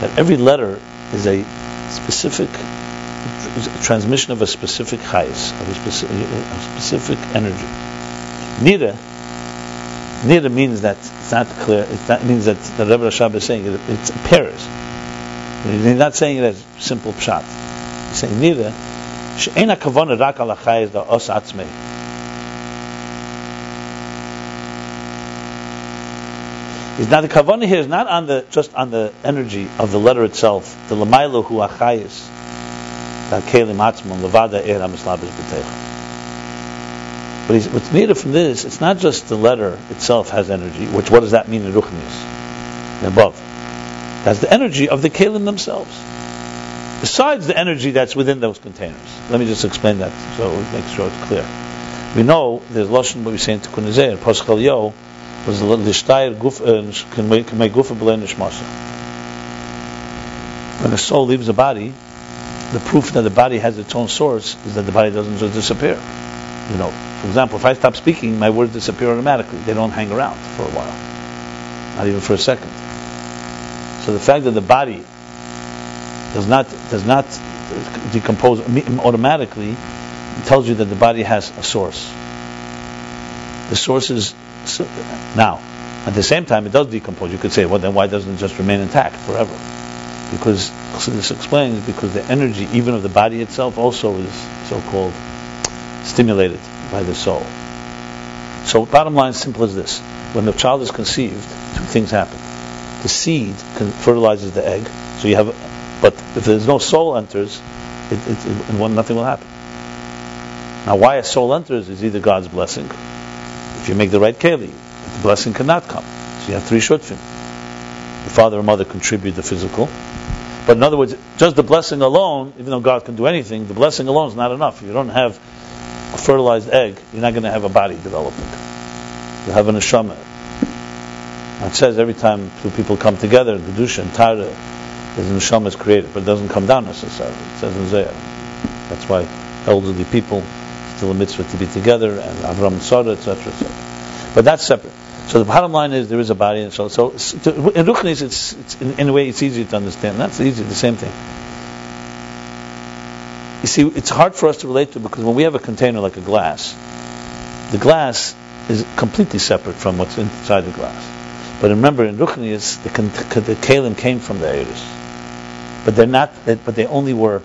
that every letter is a specific transmission of a specific chayis, of a specific energy. Nida means that it's not clear. That means that the Rebbe Rashab is saying it pairs. He's not saying it as simple pshat. He's saying nida she'ena kavana rak al chayis da os atzmei. Now the kavana here is not just on the energy of the letter itself. The lamaylo hu achayis. But what's needed from this, it's not just the letter itself has energy, what does that mean in Ruchnius? Above. That's the energy of the kelim themselves. Besides the energy that's within those containers. Let me just explain that so we make sure it's clear. We know there's Lashon, what we say in Tikkun Ezeh, Paschal Yo, was the Lishtayr can make gufa b'lei nishmasa. When a soul leaves the body, the proof that the body has its own source is that the body doesn't just disappear. For example, if I stop speaking, my words disappear automatically. They don't hang around for a while, not even for a second. So the fact that the body does not decompose automatically tells you that the body has a source. The source is now. At the same time, it does decompose. You could say, well, then why doesn't it just remain intact forever? Because this explains because the energy, even of the body itself, also is so-called stimulated by the soul. So, bottom line, simple as this: when the child is conceived, two things happen. The seed fertilizes the egg, so you have, but if there's no soul enters, nothing will happen. Now, why a soul enters is either God's blessing. If you make the right keli, the blessing cannot come. So you have three shutfim. The father and mother contribute the physical. But in other words, just the blessing alone, even though God can do anything, the blessing alone is not enough. If you don't have a fertilized egg, you're not going to have a body developing. You'll have an neshama. It says every time two people come together, Kedusha and Tara, there's an neshama is created, but it doesn't come down necessarily. It says in Zohar. That's why elderly people still a mitzvah to be together, and Avram and Sarah, etc., etc. But that's separate. So the bottom line is there is a body, and so in Ruchnis, it's in a way it's easier to understand. That's easy, the same thing. You see, it's hard for us to relate to because when we have a container like a glass, the glass is completely separate from what's inside the glass. But remember, in Ruchnis, the kelim came from the Eiris, but they're not. But they only were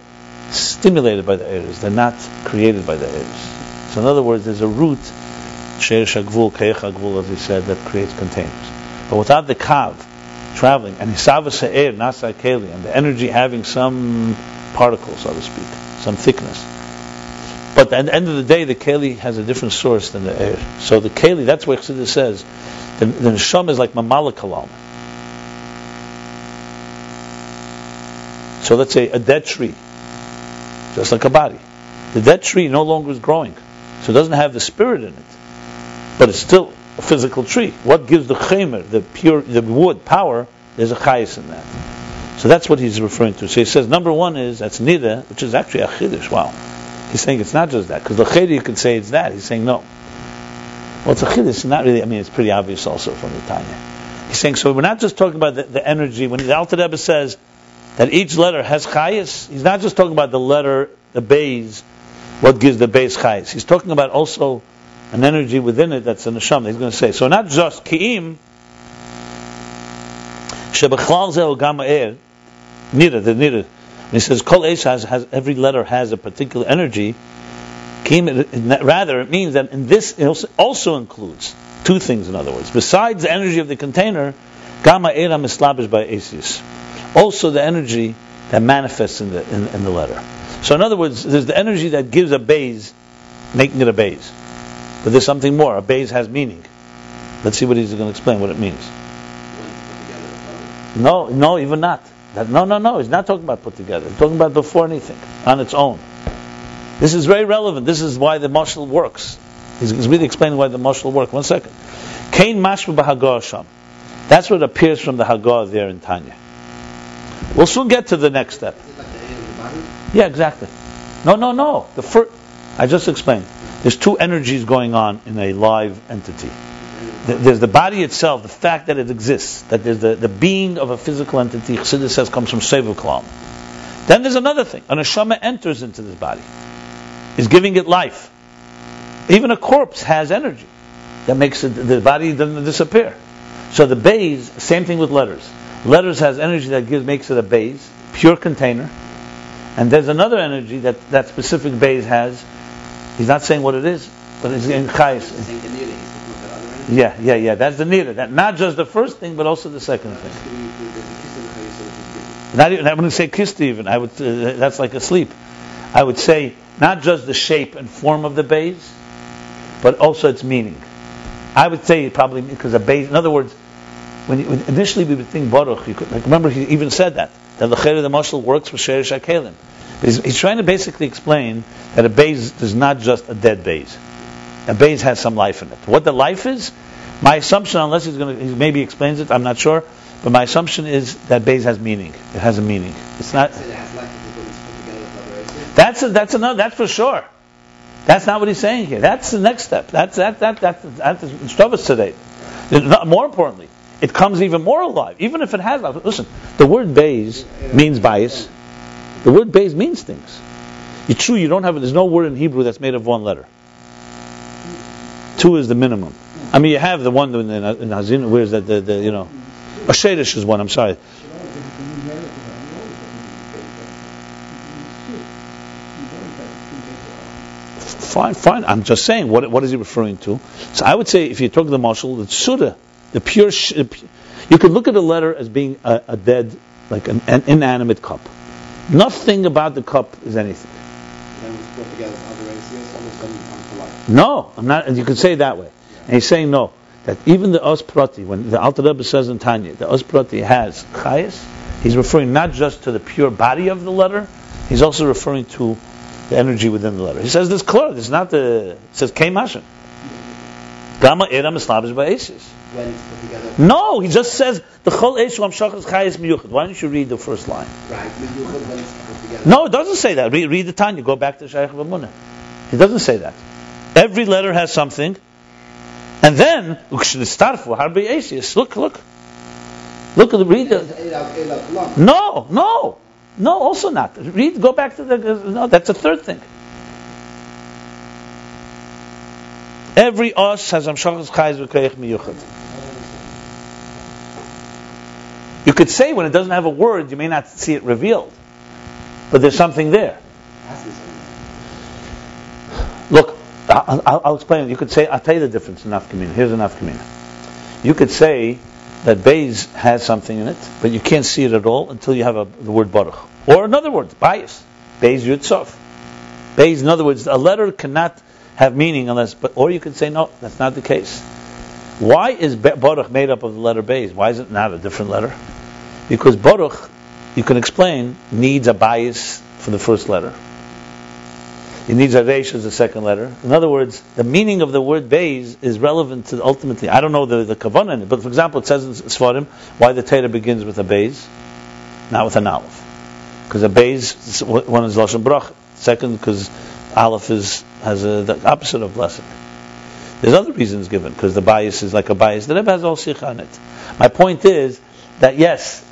stimulated by the Eiris. They're not created by the Eiris. So in other words, there's a root. Sheir Shagvul, Keich Hagvul, as he said, that creates containers. But without the Kav traveling, and Hisava Se'er, Nasa Keli, and the energy having some particle, so to speak, some thickness. But at the end of the day, the Keli has a different source than the air. So the Keli, that's what Chassidus says, the Neshama is like Mamala Kalam. So let's say a dead tree, just like a body. The dead tree no longer is growing, so it doesn't have the spirit in it. But it's still a physical tree. What gives the chemer, the wood, power? There's a chayis in that. So that's what he's referring to. So he says, number one is, that's nida, which is actually a chiddush. Wow. He's saying it's not just that. Because the chiddush you could say it's that. He's saying no. Well, it's a chiddush. It's not really, it's pretty obvious also from the Tanya. He's saying, so we're not just talking about the energy. When the Alter Rebbe says that each letter has chayis, he's not just talking about the letter, the beis, what gives the beis chayis. He's talking about also an energy within it that's a neshama. He's going to say, so not just ki'im, shebechlal zeh gam ha'er, nida, the nida. And he says, kol eish has every letter has a particular energy. Ki'im, rather, it means that in this, it also includes two things, in other words. Besides the energy of the container, gam ha'er mislabish by esis. Also the energy that manifests in the letter. So in other words, there's the energy that gives a beis making it a Beis. But there's something more. A Beis has meaning. Let's see what he's going to explain, what it means. No, even not. No. He's not talking about put together. He's talking about before anything, on its own. This is very relevant. This is why the mashal works. He's really explaining why the mashal works. 1 second. Kain mashma b'Hagah sham. That's what appears from the Hagah there in Tanya. We'll soon get to the next step. Is it like the air of the body? Yeah, exactly. No. I just explained. There's two energies going on in a live entity. There's the body itself, the fact that it exists, that there's the being of a physical entity. Chassidus says comes from Sevu Kalam. Then there's another thing. A neshama enters into this body, is giving it life. Even a corpse has energy that makes it, the body doesn't disappear. So the Beis, same thing with letters. Letters has energy that makes it a Beis, pure container. And there's another energy that specific Beis has. He's not saying what it is, but it's in Chayes. Yeah. That's the nira. That not just the first thing, but also the second thing. Not even, I wouldn't say kist even. I would. That's like a sleep. I would say not just the shape and form of the Beis, but also its meaning. I would say probably because a Beis. In other words, when initially we would think Baruch, you could, like, remember he even said that the mashal works for Sheir Shakelim. He's trying to basically explain that a Beis is not just a dead Beis. A Beis has some life in it. What the life is, my assumption, unless he maybe explains it, I'm not sure, but my assumption is that Beis has meaning. It has a meaning. It's not. That's for sure. That's not what he's saying here. That's the next step. That's Shtavas today. More importantly, it comes even more alive, even if it has life. Listen, the word Beis means bias. The word Beis means things. It's true, there's no word in Hebrew that's made of one letter. 2 is the minimum. I mean, you have the one in Hazin, where's that, a Shadish is one, I'm sorry. Fine, I'm just saying, what is he referring to? So I would say, if you talk to the marshal, the Suda, the pure, you could look at a letter as being a dead, like an inanimate cup. Nothing about the cup is anything. No, I'm not. And you could say it that way. And he's saying no. That even the Os Prati, when the Alter Rebbe says in Tanya, the Os Prati has Chayes, he's referring not just to the pure body of the letter, he's also referring to the energy within the letter. He says this clear. This is not the. It says Kei Mashin. Gama Eram Eslavish Ba'esis. When it's put together. No, he just says the Chol Eshu Amshachas Chayes Miyuchad. Why don't you read the first line? Right, Miyuchad when it's put together. No, it doesn't say that. Read the Tanya. Go back to Shaar Hayichud V'Hemunah. It doesn't say that. Every letter has something, and then look. Read the. No. Also not. Read. Go back to the. No, that's a third thing. Every os has amshachas chayes v'koyach miyuchad. You could say when it doesn't have a word, you may not see it revealed, but there's something there. Look, I'll explain it. You could say, I'll tell you the difference in nafkamina. Here's a nafkamina. You could say that Beis has something in it, but you can't see it at all until you have the word Baruch. Or in other words, bias. Beis Yud Sof. Beis, in other words, a letter cannot have meaning or you could say, no, that's not the case. Why is Baruch made up of the letter Beis? Why is it not a different letter? Because Baruch, you can explain, needs a bias for the first letter. It needs a reish as the second letter. In other words, the meaning of the word Beis is relevant to ultimately, I don't know the kavanah in it, but for example, it says in Sfarim why the Torah begins with a Beis, not with an Aleph. Because a Beis, one is Lashon Brach, second because Aleph has the opposite of blessing. There's other reasons given, because the bias is like a bias. The Rebbe has all sikha on it. My point is that yes,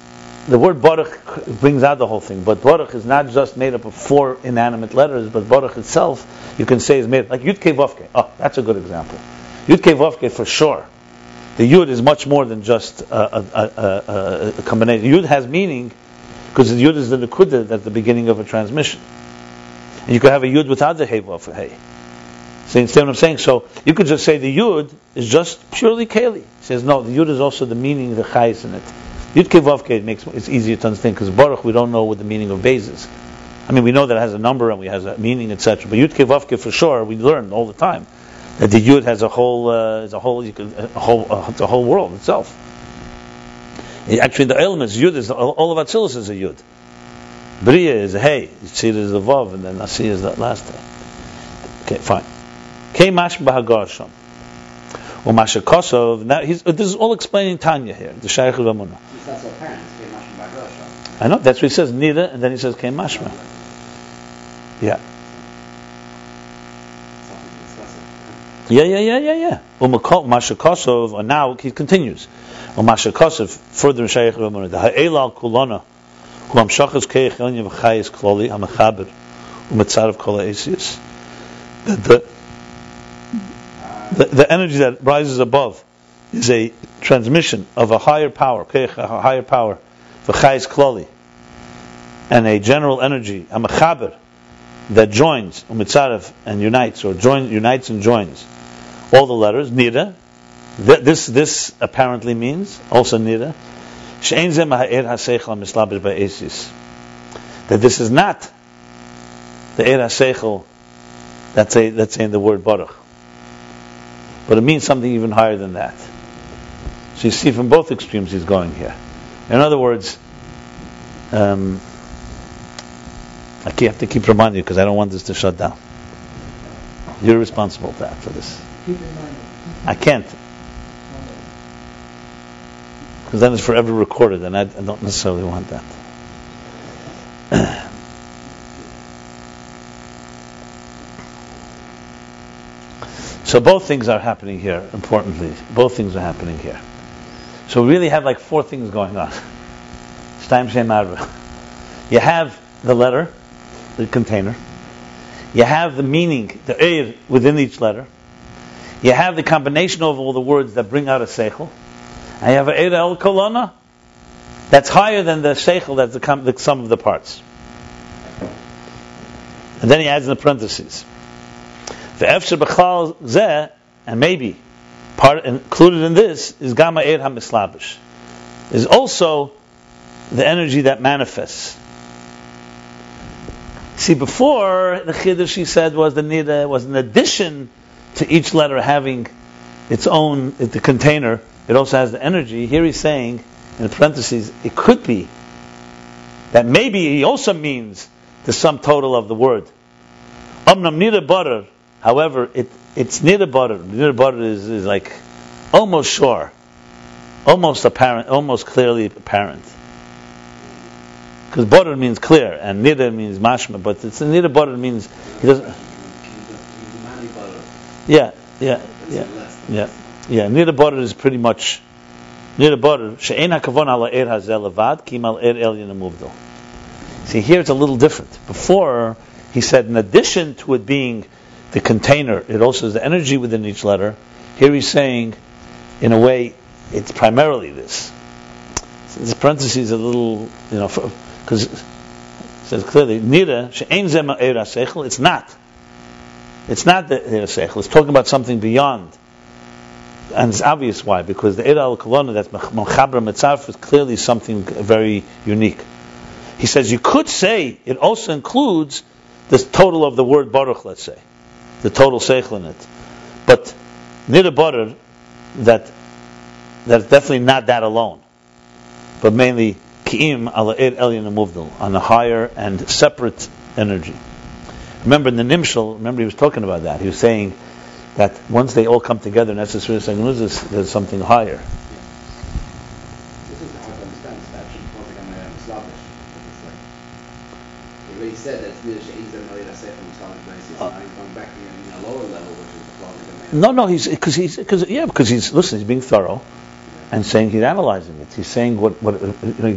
the word Baruch brings out the whole thing, but Baruch is not just made up of 4 inanimate letters, but Baruch itself, you can say, is made like Yud Kei Vav Kei. Oh, that's a good example. Yud Kei Vav Kei for sure. The Yud is much more than just a combination. Yud has meaning, because the Yud is the Nekudah at the beginning of a transmission. And you could have a Yud without the Hey Vav Hey. So you understand what I'm saying? So you could just say the Yud is just purely Keli. He says, no, the Yud is also the meaning, the Chayes in it. Yud Kei Vav Kei it's easier to understand, because Baruch, we don't know what the meaning of Beis is. I mean, we know that it has a number and we has a meaning, etc. But Yud Kei Vav Kei for sure, we learn all the time that the Yud has a whole world itself. Actually, the elements Yud is all of Atzilus is a Yud. Bria is a Hey. You see it as a Vav, and then Nasi is that last day. Okay, fine. Kei Mash B'Hagarsham. Or Masha Kosov. Now, this is all explaining Tanya here, the Shaar Hayichud V'Hemunah. It's not so apparent. It's Kei Mash B'Hagarsham. I know, that's what he says, Nida, and then he says Kei Mashma. Yeah. Yeah. Masha Kosov, and now he continues. Masha Kosov, further in Shaar Hayichud V'Hemunah, the Ha'elal Kulana, who Amshachas Keich Elnya V'Chayis Kloli, HaMechaber, U'Metzarav Kol HaEsius. The energy that rises above is a transmission of a higher power, a higher power, v'chayis kloli, and a general energy, a mechaber, that joins, umitzarev, and unites, or unites and joins all the letters. Nida. This apparently means also nida. She'ein zeh ma'er haseichel mislabish ba'esis. That this is not the er haseichel that's saying the word baruch. But it means something even higher than that. So you see from both extremes he's going here. In other words, I have to keep reminding you because I don't want this to shut down. You're responsible for this. Keep reminding. I can't. Because then it's forever recorded and I don't necessarily want that. So both things are happening here, importantly. Both things are happening here. So we really have like four things going on. You have the letter, the container. You have the meaning, the eir within each letter. You have the combination of all the words that bring out a seichel. And you have an eir el kolana that's higher than the seichel, that's the sum of the parts. And then he adds in the parentheses. And maybe part included in this is Gama Eir HaMislabish, is also the energy that manifests. See, before the Chiddush he said was the Nida was in addition to each letter having its own the container, it also has the energy. Here he's saying in the parentheses, it could be that maybe he also means the sum total of the word. Omnam Nida Barar. However, it's Nida Barar. Nida Barar is like almost sure, almost apparent, almost clearly apparent. Because Barar means clear, and Nida means mashma, but it's Nida Barar means he doesn't. Yeah. Nida Barar is pretty much Nida Barar. She'ein hakavon ala eir hazeh levad, ki mal eir elyon muvdal. See, here it's a little different. Before he said, in addition to it being the container, it also is the energy within each letter. Here he's saying, in a way, it's primarily this. So this parenthesis is a little, because it says clearly, Nida, she'ein zeh ma'er haseichel, it's not. It's not the eir haseichel, it's talking about something beyond. And it's obvious why, because the eir al-kolona, that's mechaber metzarf, is clearly something very unique. He says, you could say, it also includes the total of the word baruch, let's say. The total seichel in it. But Nida Barar, that's definitely not that alone. But mainly Ki'im ala eir elyon muvdal, on a higher and separate energy. Remember in the Nimshal, he was talking about that. He was saying that once they all come together, necessarily there's something higher. This is hard to understand. It's actually causing a slavish. It's like he already said that Nida she'ein zeh ma'er haseichel mislabish ba'esis. Now he's going back in a lower level, which is causing a No, because he's being thorough and saying he's analyzing it. He's saying what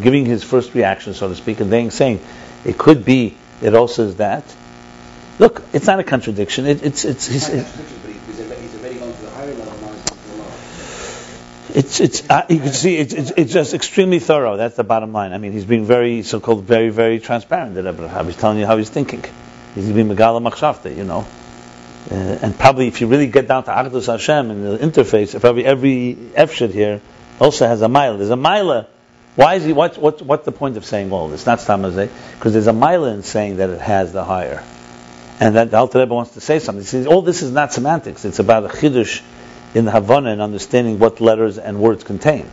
giving his first reaction, so to speak, and then saying it could be. It also is that. Look, it's not a contradiction. It's but he's already gone to the higher level. Now he's going to the lower. You can see it's just extremely thorough. That's the bottom line. I mean, he's being very so-called very, very transparent. He's telling you how he's thinking. He's being megala machshavte, and probably if you really get down to Achdus Hashem and the interface, probably every Efshad here also has a mila. There's a mila Why is he? What's the point of saying all this? Not stamazeh, because there's a mile in saying that it has the higher, and that the Alter Rebbe wants to say something. He says all this is not semantics; it's about a chiddush in the Havana and understanding what letters and words contain.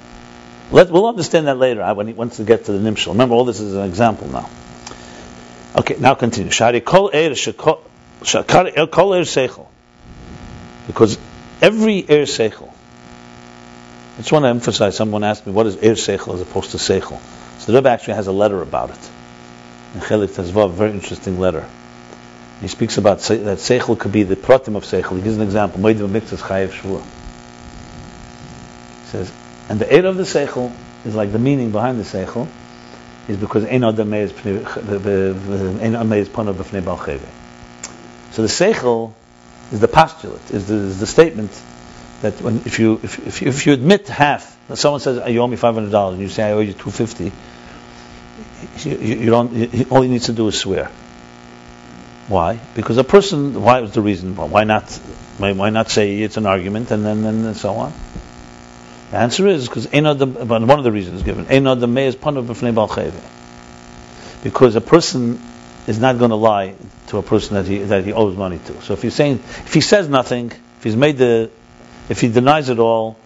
We'll understand that later once we get to the Nimshal. Remember, all this is an example now. Okay, now continue. Shari kol er seichel, because every er seichel. I just want to emphasize, someone asked me, what is Er Seichel as opposed to Seichel? So the Rebbe actually has a letter about it. In Chelik Tezvav, a very interesting letter. He speaks about that Seichel could be the pratim of Seichel. He gives an example. Moedim Miktas Chayev Shvua. He says, and the Er of the Seichel is like the meaning behind the Seichel is because Ein Adam Meiz Panav B'fnei Bal Chevei. So the Seichel is the postulate, is the statement that if you admit half, someone says you owe me $500 and you say I owe you $250, you don't. All he needs to do is swear. Why? Because a person. Why was the reason? Well, why not? Why not say it's an argument and then so on? The answer is because one of the reasons given. Because a person is not going to lie to a person that he owes money to. So if he says nothing, if he denies it all,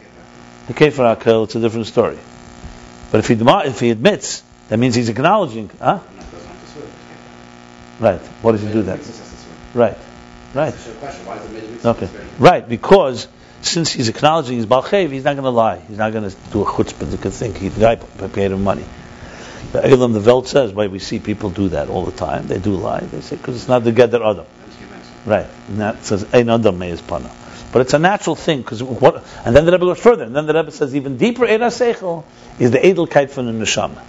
it's a different story. But if he admits, that means he's acknowledging. Huh? Right. What does he do that? Right. Okay. Right. Because since he's acknowledging his balchev, he's not going to lie. He's not going to do a chutzpah. He could think the guy paid him money. The Eilam, the Welt says, why we see people do that all the time. They do lie. They say because it's not the Geder Adam. Right. And that says Ein Adam Meis Pana. But it's a natural thing, and then the Rebbe goes further, and then the Rebbe says even deeper, Eira Seichel is the Edelkeit from the Neshama.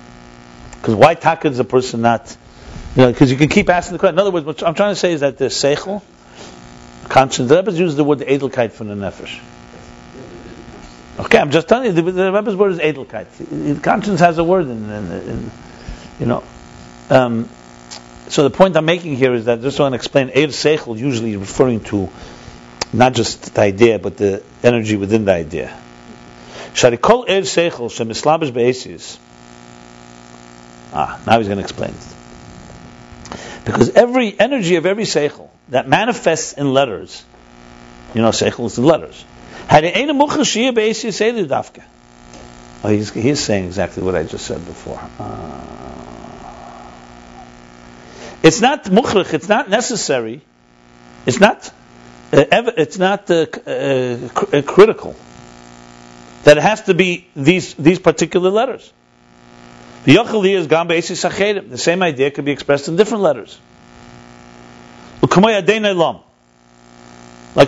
Because why taka is a person not, because you can keep asking the question. In other words, what I'm trying to say is that the Seichel, conscience, the Rebbe uses the word the Edelkeit from the Nefesh. Okay, I'm just telling you, the Rebbe's word is Edelkeit. Conscience has a word so the point I'm making here is that just want to explain, Eir Seichel usually referring to not just the idea, but the energy within the idea. Sharikol er seichel shemislabish be'esis. Now he's going to explain it. Because every energy of every seichel that manifests in letters, seichel is in letters. He's saying exactly what I just said before. It's not mukhrich, it's not necessary, it's not critical that it has to be these particular letters. The same idea could be expressed in different letters. Like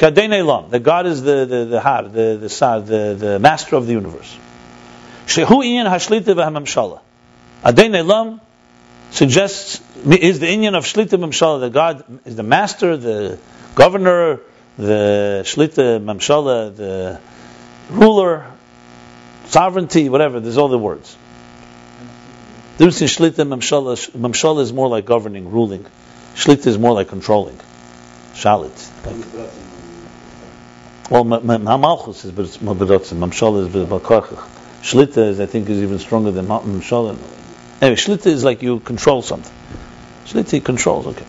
Adonai Lam, that God is the Har, the master of the universe. Shehu inyan hashlita v'hamamshala. Adonai Lam suggests is the inyan of shlita v'hamshala, that God is the master, the governor, the shlita mamshala, the ruler, sovereignty, whatever. There's all the words. There's shlita mamshala. Mamshala is more like governing, ruling. Shlita is more like controlling. Shalit. Well, malchus is bedotzim. Mamshala is balkarchach. Shlita is, I think, is even stronger than mamshala. Anyway, shlita is like you control something. Shlita controls. Okay.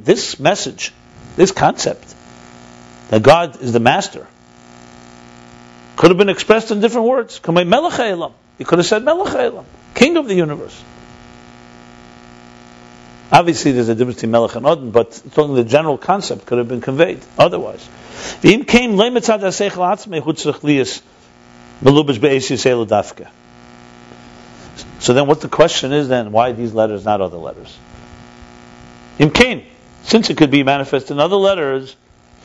This message, this concept, that God is the master, could have been expressed in different words. You could have said Melech Ha'olam, King of the universe. Obviously, there's a difference between Melech and Odin, but talking the general concept could have been conveyed otherwise. So then what the question is then, why these letters, not other letters? Imkain, since it could be manifest in other letters,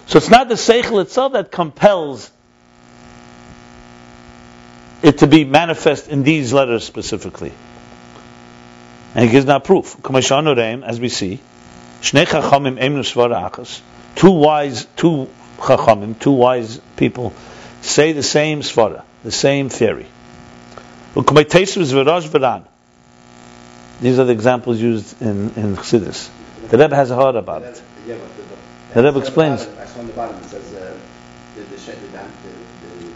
so it's not the seichel itself that compels it to be manifest in these letters specifically. And he gives now proof. As we see, two wise people say the same svara, the same theory. These are the examples used in Chassidus. The Rebbe has a heart about it. The Rebbe explains. I saw on the bottom it says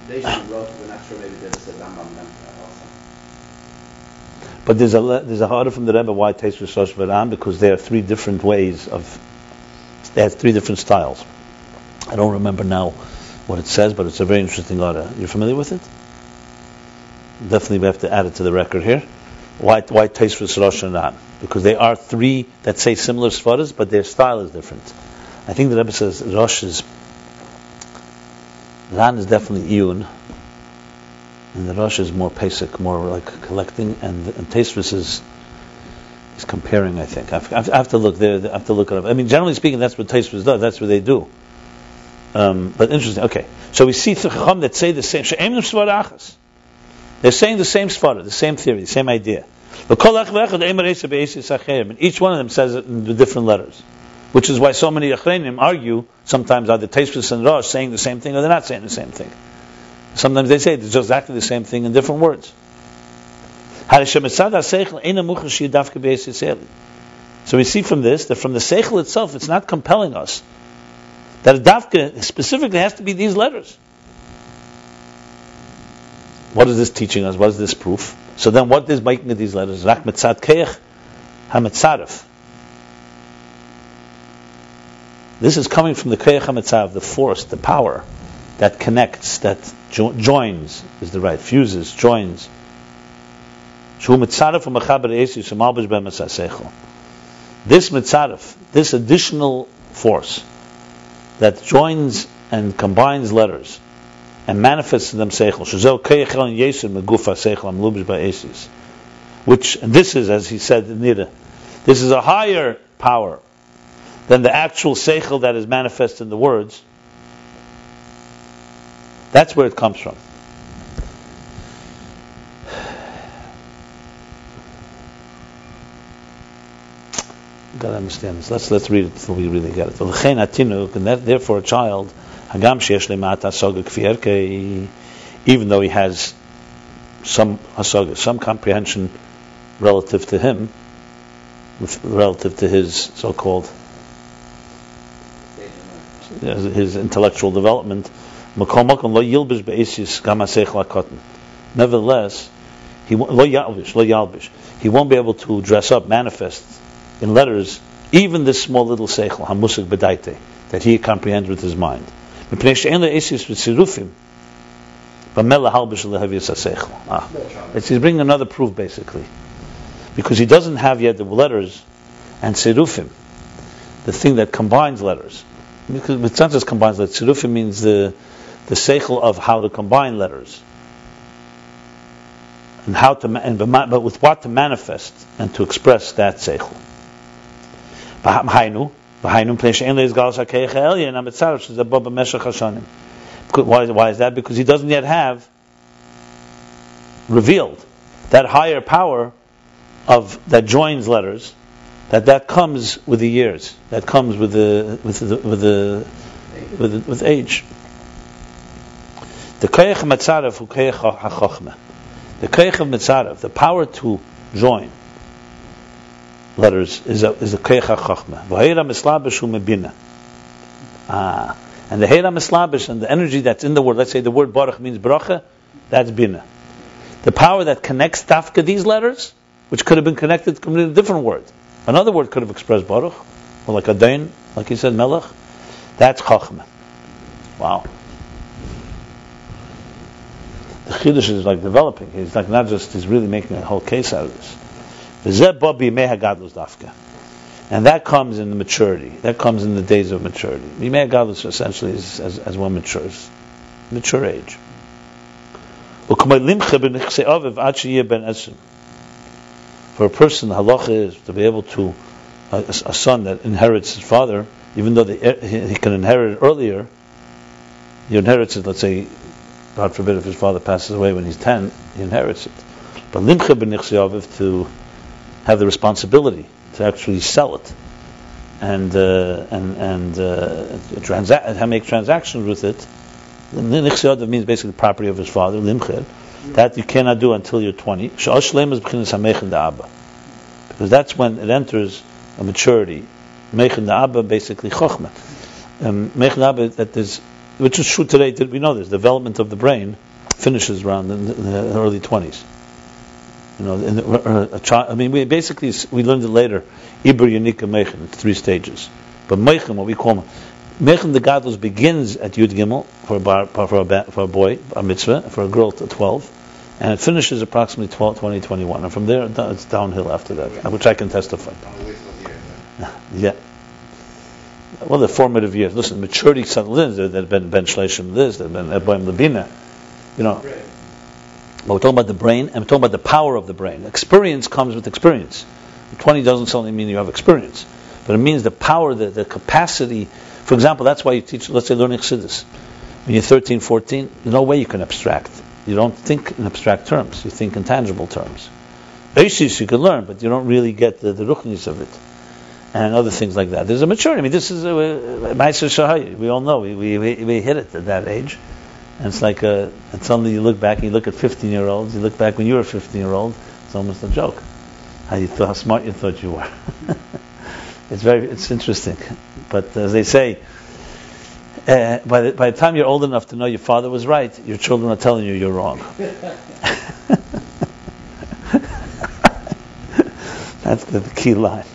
the They should wrote, we're not sure maybe there's a Rambam then also. But there's a harder from the Rebbe why Tosfos Rosh V'Ram, because there are three different ways they have three different styles. I don't remember now what it says, but it's a very interesting order. You're familiar with it? Definitely we have to add it to the record here. Why Tosfos Rosh V'Ram? Because they are three that say similar svaras, but their style is different. I think the Rebbe says Rosh is Ran is definitely Iyun, and the Rosh is more Pesach, more like collecting, and Tosfos is comparing. I think I have to look there. I have to look it up. I mean, generally speaking, that's what Tosfos does. That's what they do. But interesting. Okay, so we see Chacham that say the same. They're saying the same svara, the same theory, the same idea. And each one of them says it in the different letters, which is why so many Achreinim argue sometimes are the Tosfos and Rosh saying the same thing or they're not saying the same thing. Sometimes they say it's exactly the same thing in different words. So we see from this that from the Seichel itself, it's not compelling us that a Dafka specifically has to be these letters. What is this teaching us? What is this proof? So then what is making of these letters? Rak mitzad keich ha-mitzaref. This is coming from the keich ha-mitzaref, the force, the power that connects, that joins, is the right, fuses, joins. Shu mitzaref u'mechaber esis u'malbish b'emes ha-seichel. This mitzaref, this additional force that joins and combines letters and manifests in them seichel. Which, and this is, as he said in Nida, this is a higher power than the actual seichel that is manifest in the words. That's where it comes from. You've got to understand this. Let's read it until we really get it. And therefore a child, even though he has some hasaga, some comprehension relative to him, relative to his so-called his intellectual development, nevertheless, he won't be able to dress up, manifest in letters even this small little seichel, hamusik bedaite, that he comprehends with his mind. He's bringing another proof basically, because he doesn't have yet the letters and serufim, the thing that combines letters. Because it's not just combines letters. Serufim means the seichel of how to combine letters and how to but with what to manifest and to express that seichel. Why is that? Because he doesn't yet have revealed that higher power of that joins letters, that comes with the years, that comes with age. The koyach matzarev hu koyach hachachma. The koyach of matzarev, the power to join letters, is a koyach hachachma. V'heira mislabish hu mebina. And the heira mislabish and the energy that's in the word. Let's say the word baruch means bracha. That's bina. The power that connects tafka these letters, which could have been connected to a different word. Another word could have expressed baruch, or like adain, like he said melech. That's chachma. Wow. The chiddush is like developing. He's like not just, he's really making a whole case out of this. And that comes in the maturity. That comes in the days of maturity. Bimei hagadlus essentially is as one matures. Mature age. For a person, the halacha is to be able to, a son that inherits his father, even though he can inherit it earlier, he inherits it, let's say, God forbid if his father passes away when he's 10, he inherits it. But limcha b'nichse to have the responsibility to actually sell it and make transactions with it. Nichse Yadav means basically the property of his father, limcha. That you cannot do until you're 20. Because that's when it enters a maturity. Mechin da Abba, basically chokhmah. Mechin da Abba, that is which is true today. We know this. Development of the brain finishes around in the early 20s. A child. We learned it later. Ibur Yanika Meichen. It's 3 stages. But Meichen, what we call Meichen the Gadlus, begins at Yud Gimel for a boy, a mitzvah, for a girl to 12, and it finishes approximately 12, 20, 21. And from there, it's downhill after that, which I can testify. Yeah. Well, the formative years. Listen, maturity settles in. There have been Ben Shleishim this, there have been Eboim Labina. But we're talking about the brain, and we're talking about the power of the brain. Experience comes with experience. 20 doesn't suddenly mean you have experience, but it means the power, the capacity. For example, that's why you teach, let's say, learning Chassidus. When you're 13, 14, there's no way you can abstract. You don't think in abstract terms. You think in tangible terms. Oishis you can learn, but you don't really get the ruchnis of it. And other things like that. There's a maturity. This is Ma'aser Shaar. We all know. We hit it at that age. And it's like and suddenly you look back and you look at 15-year-olds. You look back when you were a 15-year-old. It's almost a joke. How smart you thought you were. It's interesting. But as they say, by the time you're old enough to know your father was right, your children are telling you you're wrong. That's the key line.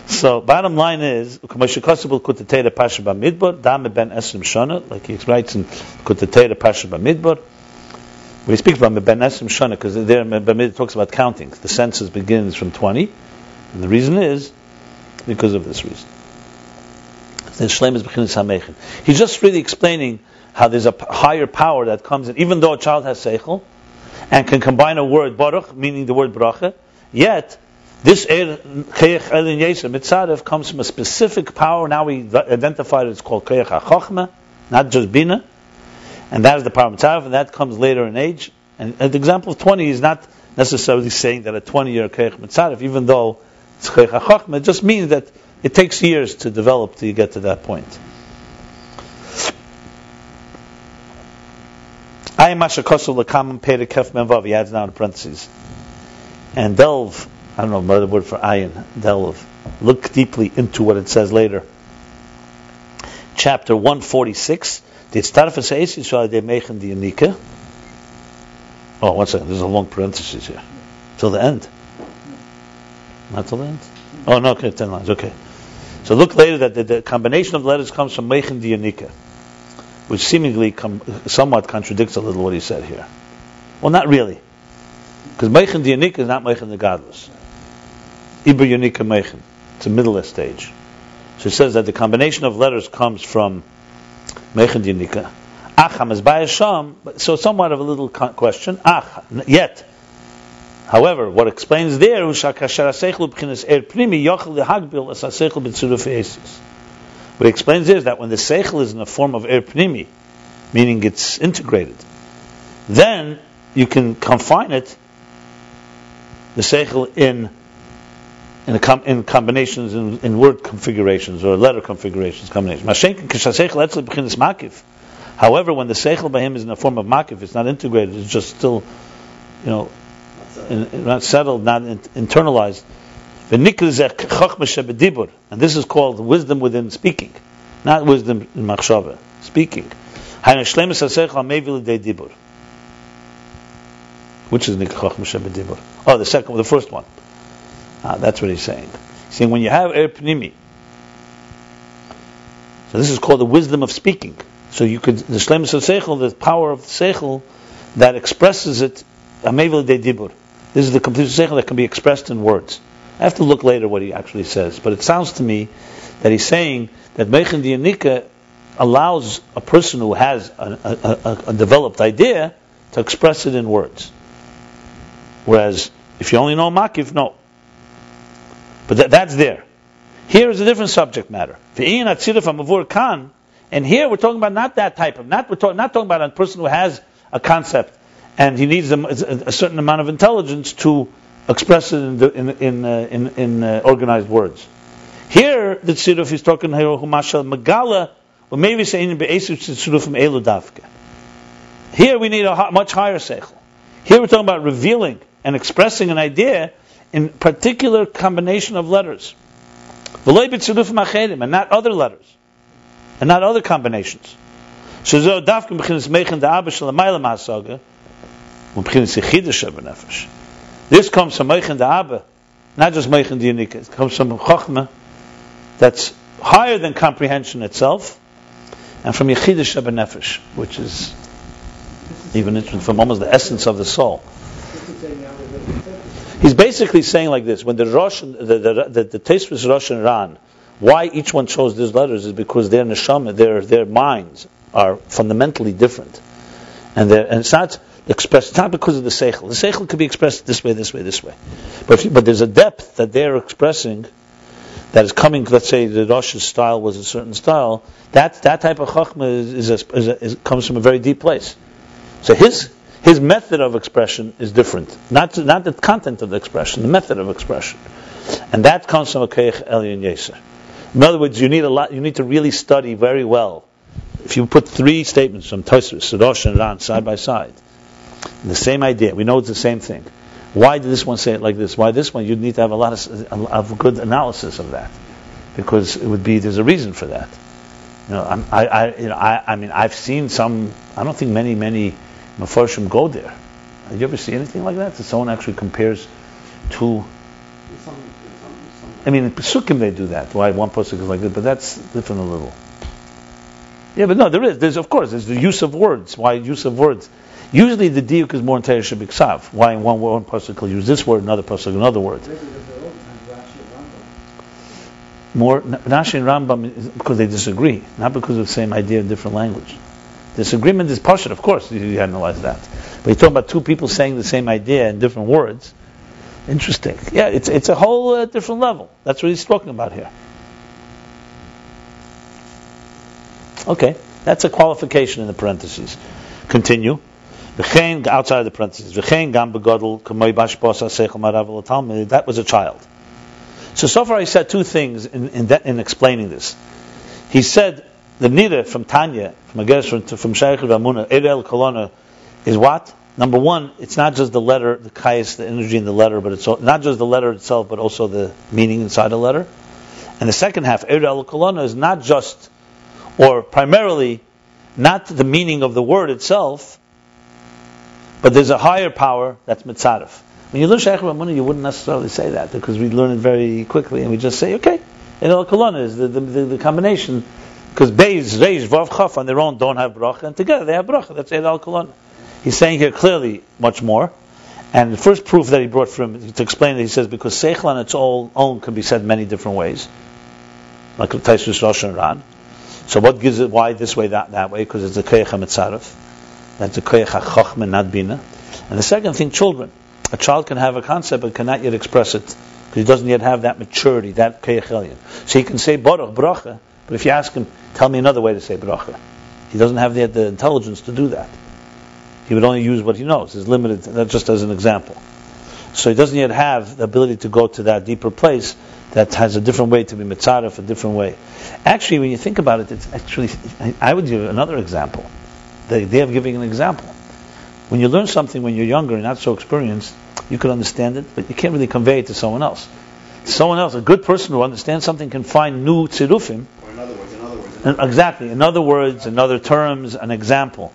So, bottom line is, like he writes in Kutatera Pasha Bamidbar, we speak about Ben Esrim Shana because there it talks about counting. The census begins from 20, and the reason is because of this reason. He's just really explaining how there's a higher power that comes in, even though a child has seichel and can combine a word baruch, meaning the word bracha, yet this Keyach Elin Yesem Mitzarev comes from a specific power. Now we identified it's called Keyach HaChochma, not just Bina, and that is the power of Mitzarev, and that comes later in age. And the example of 20 is not necessarily saying that a 20-year Keyach Mitzarev, even though it's Keyach HaChochma, it just means that it takes years to develop till you get to that point. Ayin Masha Kosov L'Kamam Perek Kef Menvav, he adds now in parentheses. And delve, I don't know another word for ayin, delve, look deeply into what it says later. Chapter 146, oh, one second, there's a long parenthesis here. Till the end. Not till the end? Oh, no, okay, 10 lines, okay. So look later that the combination of letters comes from Meichen Diyanika, which seemingly somewhat contradicts a little what he said here. Well, not really. Because Meichen Diyanika is not Meichen the Gadlus. Ibur Yanika Meichen. It's a middle stage. So it says that the combination of letters comes from Meichen Diyanika. Acham is by Sham, so somewhat of a little question. Yet. However, what explains there what explains there is that when the seichel is in the form of pnimi, meaning it's integrated, then you can confine it, the seichel in combinations, in word configurations or letter configurations combinations. However, when the seichel by him is in the form of makif, it's not integrated, it's just still, not settled, not internalized. And this is called wisdom within speaking, not wisdom in machshava, speaking. Which is oh, the first one. That's what he's saying. He's saying when you have pnimi, so this is called the wisdom of speaking. So you could, the shlemus of seichel, the power of seichel that expresses it, this is the complete seichel that can be expressed in words. I have to look later what he actually says, but it sounds to me that he's saying that Meichen Diyanika allows a person who has a developed idea to express it in words. Whereas if you only know makif, no. But that's there. Here is a different subject matter. And here we're talking about not that type of, not talking about a person who has a concept and he needs a certain amount of intelligence to express it in organized words. Here the tziruf is talking here mashal megala, or maybe saying be'esiv tzirufim elu davke. Here we need a much higher seichel. Here we're talking about revealing and expressing an idea in particular combination of letters. And not other letters. And not other combinations. Shezeh dafka b'chinas meichen da'aba shel ha'mayla ma'asaga, u'b'chinas yichidush b'nefesh. This comes from meichen da'aba, not just meichen diunika. It comes from chokhmah that's higher than comprehension itself, and from yichidush b'nefesh, which is even from almost the essence of the soul. He's basically saying like this: when the Rosh, the Tosfos Rosh and Ran, why each one chose these letters is because their neshama, their minds are fundamentally different, and it's not expressed. It's not because of the seichel. The seichel could be expressed this way, but there's a depth that they're expressing that is coming. Let's say the Rosh's style was a certain style. That type of chachma comes from a very deep place. So his method of expression is different. Not the content of the expression, the method of expression. And that comes from a Koyach Elyon Yeser. In other words, you need to really study very well. If you put three statements from Tosfos, Rosh and Ran side by side, the same idea, we know it's the same thing. Why did this one say it like this? Why this one? You'd need to have a lot of good analysis of that, because there's a reason for that. I've seen some. I don't think many Mefarshim go there. Did you ever see anything like that? That someone actually compares two. I mean, in Pesukim they do that. Why one pasuk is like this, but that's different a little. Yeah, but no, there's the use of words. Why use of words? Usually the diuk is more in Teresh B'Ksav. Why in one pasuk will use this word, another pasuk another word. More Rashi and Rambam because they disagree, not because of the same idea in different language. Disagreement is partial, of course, you analyze that. But you're talking about two people saying the same idea in different words. Interesting. Yeah, it's a whole different level. That's what he's talking about here. Okay, that's a qualification in the parentheses. Continue. Outside of the parentheses. That was a child. So far he said two things in explaining this. He said the nida from Tanya, from Shaar Hayichud V'Hemunah, Eirel Kolona, is what? Number one, it's not just the letter, the kayas, the energy in the letter, but it's not just the letter itself, but also the meaning inside the letter. And the second half, Eirel Kolona, is not just, or primarily, not the meaning of the word itself, but there's a higher power that's mitzaref. When you learn Shaar Hayichud V'Hemunah, you wouldn't necessarily say that, because we learn it very quickly, and we just say, okay, Eirel Kolona is the combination. Because Beis, Reish, Vav, Chaf on their own don't have bracha, and together they have bracha. That's Eirel Kolona. He's saying here clearly much more. And the first proof that he brought from to explain it, he says, because Seichel on its own can be said many different ways. Like Tosfos Rosh and Ran. So what gives it, why this way, that way? Because it's a Koyach HaMitzaref. That's a Koyach HaChochma, not Bina. And the second thing, children. A child can have a concept but cannot yet express it, because he doesn't yet have that maturity, that Koyach Elyon. So he can say Baruch, bracha, but if you ask him, tell me another way to say bracha, he doesn't have the intelligence to do that. He would only use what he knows. He's limited, that's just as an example. So he doesn't yet have the ability to go to that deeper place that has a different way to be mitzaref, a different way. Actually, when you think about it, it's actually, I would give another example. The idea of giving an example. When you learn something when you're younger and not so experienced, you can understand it, but you can't really convey it to someone else. Someone else, a good person who understands something, can find new tzirufim. Exactly. In other words, in other terms, an example.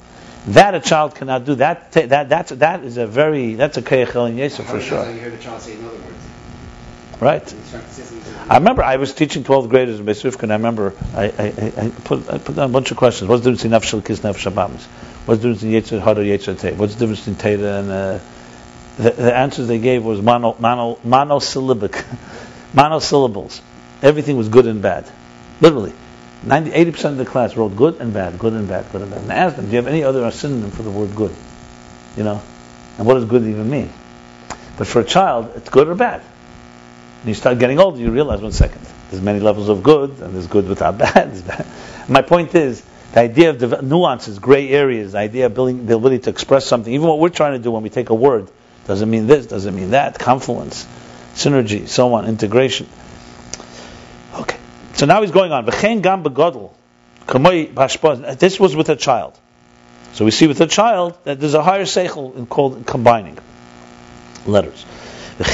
That a child cannot do. That's a koyach elyon yeser for sure. You heard a child say in other words. Right. I remember I was teaching 12th graders in Beis Rivka, and I remember I put down a bunch of questions. What's the difference between nafshel kis nafsh habamis? What's the difference between yetzer hara yetzer tei? What's the difference between teira and the answers they gave was monosyllabic, monosyllables. Everything was good and bad, literally. 80% of the class wrote good and bad, good and bad, good and bad. And I asked them, do you have any other synonym for the word good? And what does good even mean? But for a child, it's good or bad. When you start getting older, you realize, 1 second, there's many levels of good, and there's good without bad. My point is, the idea of the nuances, gray areas, the idea of building the ability to express something, even what we're trying to do when we take a word, doesn't mean this, doesn't mean that, confluence, synergy, so on, integration. Okay. So now he's going on. This was with a child. So we see with a child that there's a higher seichel called combining letters. The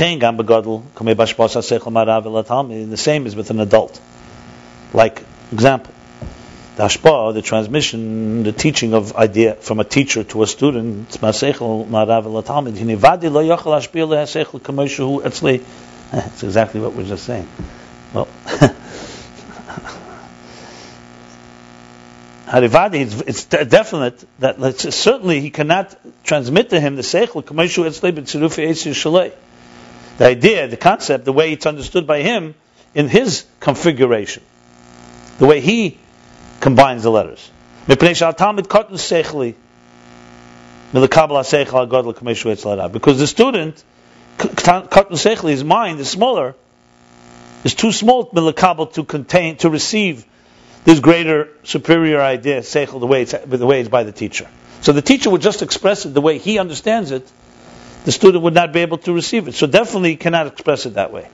same is with an adult. Like, example, The hashpah, the transmission, the teaching of idea from a teacher to a student, it's exactly what we're just saying. Well, it's definite that certainly he cannot transmit to him the seichel k'moshu etzlei b'tzirufi eisir shalei. The idea, the concept, the way it's understood by him in his configuration, the way he combines the letters. Because the student, his mind is smaller, is too small to contain, to receive this greater, superior idea, seichel, the way it's by the teacher. So the teacher would just express it the way he understands it. The student would not be able to receive it. So definitely he cannot express it that way.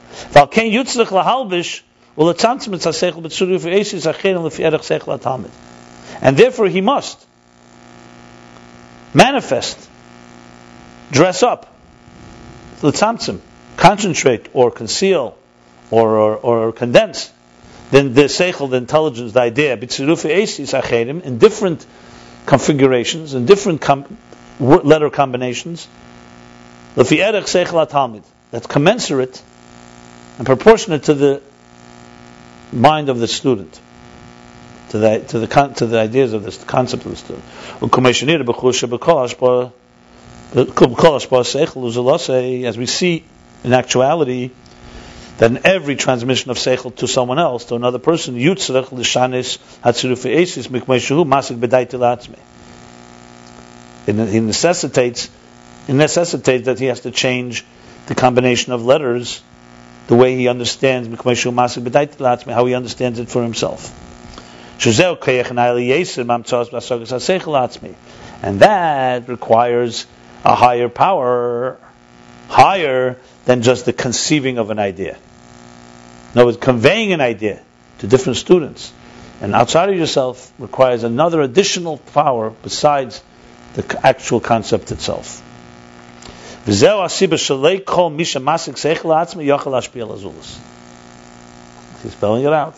And therefore he must manifest, dress up, concentrate or conceal or condense then the seichel, the intelligence, the idea, in different configurations, in different letter combinations, that's commensurate and proportionate to the mind of the student, to the ideas of the concept of the student. As we see in actuality, that in every transmission of seichel to someone else, to another person, it necessitates that he has to change the combination of letters, the way he understands, how he understands it for himself. And that requires a higher power, higher than just the conceiving of an idea. No, it's conveying an idea to different students and outside of yourself requires another additional power besides the actual concept itself. He's spelling it out.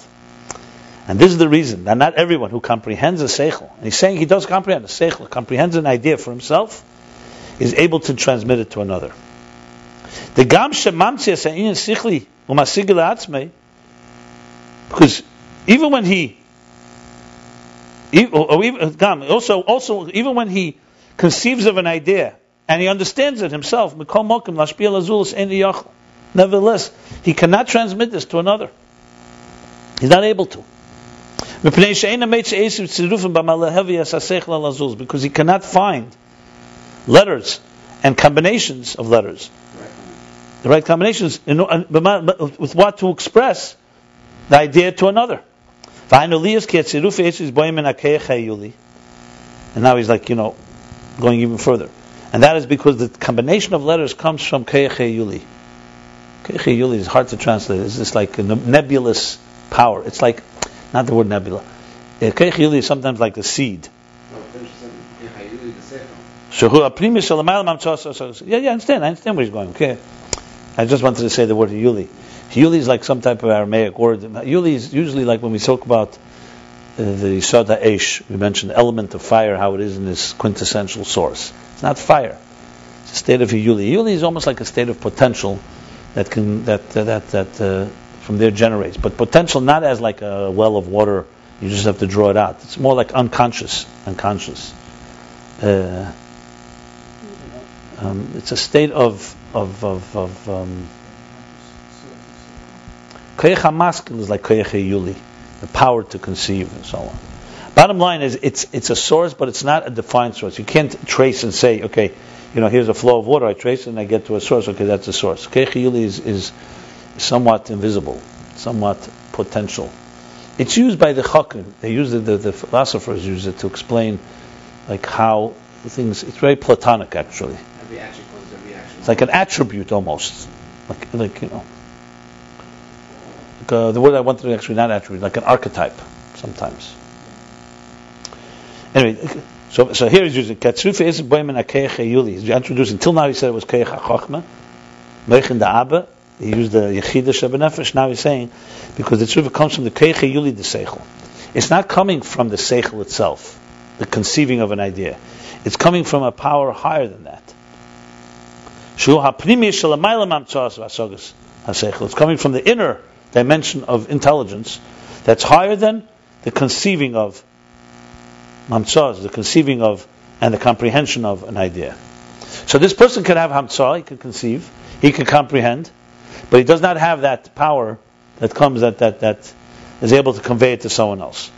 And this is the reason that not everyone who comprehends a seichel, and he's saying he does comprehend a seichel, comprehends an idea for himself, is able to transmit it to another. Because even when he conceives of an idea and he understands it himself, nevertheless he cannot transmit this to another. He's not able to. Because he cannot find letters and combinations of letters, the right combinations with what to express the idea to another. And now he's like, going even further. And that is because the combination of letters comes from Keich Yuli. Keich Yuli is hard to translate. It's just like a nebulous power. It's like, not the word nebula. Keich Yuli is sometimes like a seed. Yeah, I understand where he's going. Okay. I just wanted to say the word Yuli. Yuli is like some type of Aramaic word. Yuli is usually like when we talk about the Yisod HaEsh, we mentioned the element of fire, how it is in this quintessential source. It's not fire. It's a state of Yuli. Yuli is almost like a state of potential that from there generates. But potential not as like a well of water, you just have to draw it out. It's more like unconscious. It's a state of Koyach HaMaskil is like Koyach Yuli, the power to conceive and so on. Bottom line is, it's a source, but it's not a defined source. You can't trace and say, okay, here's a flow of water. I trace it and I get to a source. Okay, that's a source. Koyach Yuli is somewhat invisible, somewhat potential. It's used by the Chakim. They use it. The philosophers use it to explain, like how things. It's very Platonic, actually. Every action causes a reaction. It's like an attribute almost, the word I wanted to actually not attribute, like an archetype sometimes. Anyway, so here he's using Katzrufe is boimen akeich Yuli. He's introducing. Till now he said it was keich hachachma, meichin da abba. He used the yechida shebenefesh. Now he's saying because the truth comes from the keich Yuli the seichel. it's not coming from the seichel itself, the conceiving of an idea. It's coming from a power higher than that. It's coming from the inner dimension of intelligence that's higher than the conceiving of mamtzah, the conceiving of and the comprehension of an idea. So this person can have hamtzah, he can conceive, he can comprehend, but he does not have that power that comes that is able to convey it to someone else.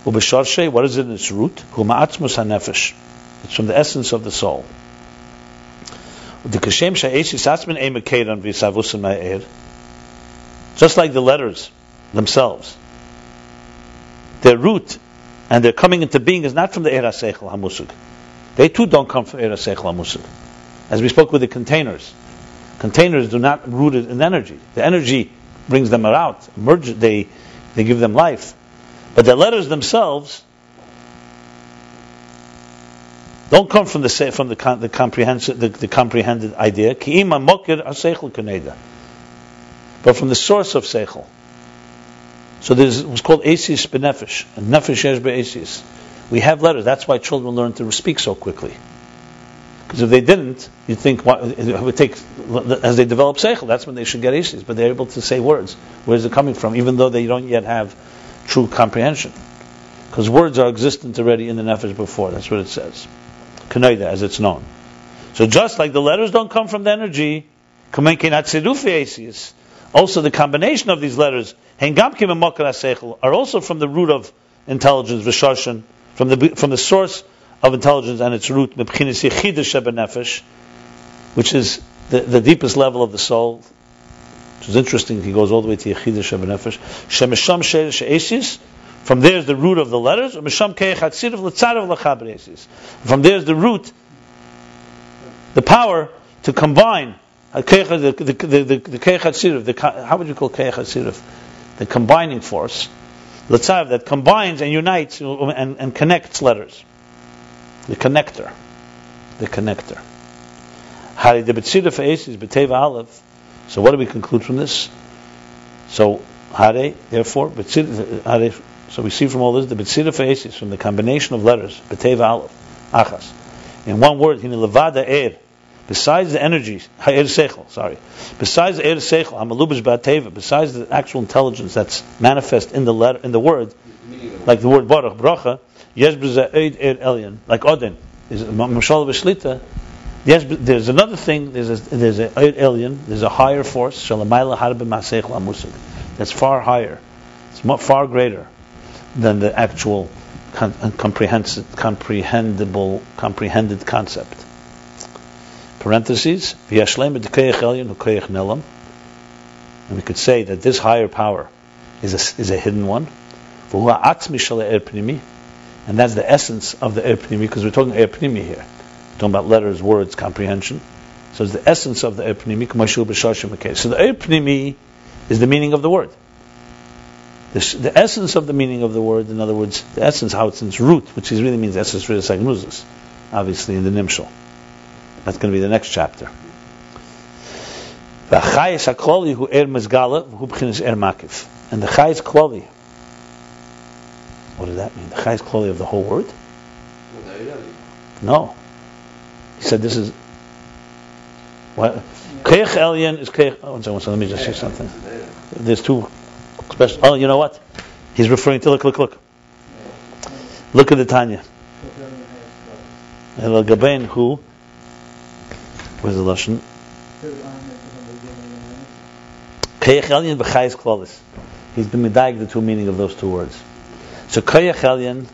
Ubesharshe, what is it in its root? Huma'atzmus hanefesh. It's from the essence of the soul. Just like the letters themselves, their root and their coming into being is not from the Eir HaSeichel HaMusug. They too don't come from Eir HaSeichel HaMusug. As we spoke with the containers. Containers do not root it in energy. The energy brings them out, they give them life. But the letters themselves don't come from the comprehended idea. But from the source of seichel. So there's what's called asis benefesh, and nefesh yesh be'asis. We have letters. That's why children learn to speak so quickly. Because if they didn't, you'd think it would take, as they develop seichel, that's when they should get asis. But they're able to say words. Where's it coming from? Even though they don't yet have true comprehension. Because words are existent already in the nefesh before. That's what it says. K'noida, as it's known. So just like the letters don't come from the energy, also the combination of these letters are also from the root of intelligence, v'sharshan, from the source of intelligence and its root, which is the deepest level of the soul. Which is interesting, he goes all the way to Yechidah Shebenefesh. From there is the root of the letters. From there is the root, the power to combine. How would you call Keich HaSirif? The combining force. Letzav, that combines and unites and connects letters. The connector. So what do we conclude from this? So therefore, so we see from all this, the B'tzira Fa'esis, from the combination of letters, B'teva Aleph, Achas. In one word, Hine Levada Er, besides the energy, Er Seichel, besides the Er Seichel, Hamalubish B'ateva, besides the actual intelligence that's manifest in the letter, in the word, like the word Baruch, Bracha, Yesh B'zeh Eid Er Elyon, like Odin, is Mashal B'Shlita. Yes, there's another thing, there's a Eid Elyon, there's a higher force, Shalamayla Harbe Ma'aseichel HaMusig, that's far higher, it's far greater than the actual comprehended concept. Parentheses, and we could say that this higher power is a hidden one, and that's the essence of the Er Pnimi, because we're talking Er Pnimi here. We're talking about letters, words, comprehension. So it's the essence of the Er Pnimi. So the Er Pnimi is the meaning of the word. The essence of the meaning of the word, in other words, the essence, how it's in its root, which really means essence for the Sagnuzis, obviously in the Nimshal. That's going to be the next chapter. And the Chayes Kloli, what does that mean? The Chayes Kloli of the whole word? No. He said this is what? Keich Elyon is Keich. One second, let me just say something. There's two special. Oh, you know what? He's referring to look. Look at the Tanya. El Gabain who? Where's the lashon? Keich Elyon b'Chayes Klolis. He's been medayik the two meaning of those two words. So Keich Elyon.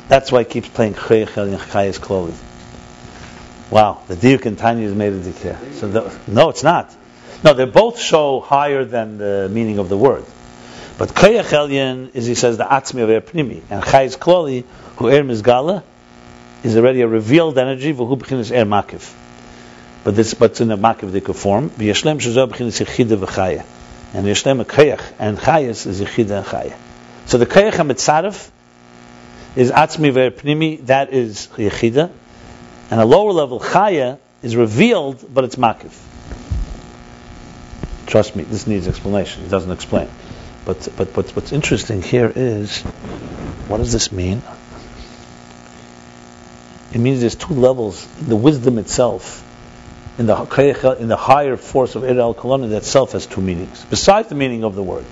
That's why he keeps playing Keich Elyon Chayes Klolis. Wow, the Diuk and Tanya has made a declare. So no, it's not. No, they both show higher than the meaning of the word. But Keich Elyon is, he says, the Atzmi of Er Pnimi, and Chayes Kloli, who Er Mizgala, is already a revealed energy, v'hu b'chinas Er Makiv. But it's in a Makiv form. V'yashlem shezor b'chinas Yechida v'Chaya, and Yashlem a Keich and Chayes is Yechida and Chaya. So the Keich HaMitzaref is Atzmi of Er Pnimi, that is Yechida. And a lower level, Chaya, is revealed, but it's Makiv. Trust me, this needs explanation. He doesn't explain. But what's interesting here is, what does this mean? It means there's two levels in the wisdom itself. In the higher force of Eira al-Kolana, that itself has two meanings, besides the meaning of the word.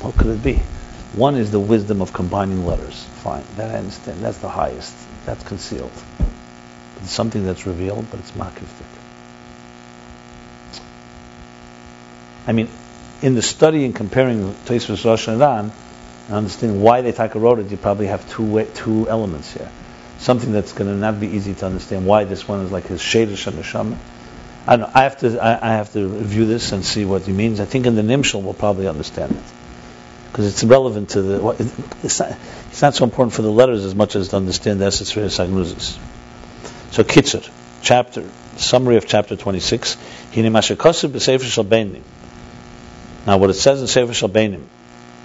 What could it be? One is the wisdom of combining letters. Fine, that I understand. That's the highest. That's concealed. It's something that's revealed, but it's makiftik. I mean, in the study and comparing Tosfos Rosh and Ran, and understanding why they wrote it, you probably have two elements here. Something that's going to not be easy to understand why this one is like his Shadish and Neshama. I don't know. I have to review this and see what he means. I think in the Nimshal we'll probably understand it, because it's relevant to the. It's not so important for the letters as much as to understand the essence of Sagnuzis. So Kitzur, summary of chapter 26. Hine mashakosib b'sefer shel beinim. Now what it says in Sefer shel beinim,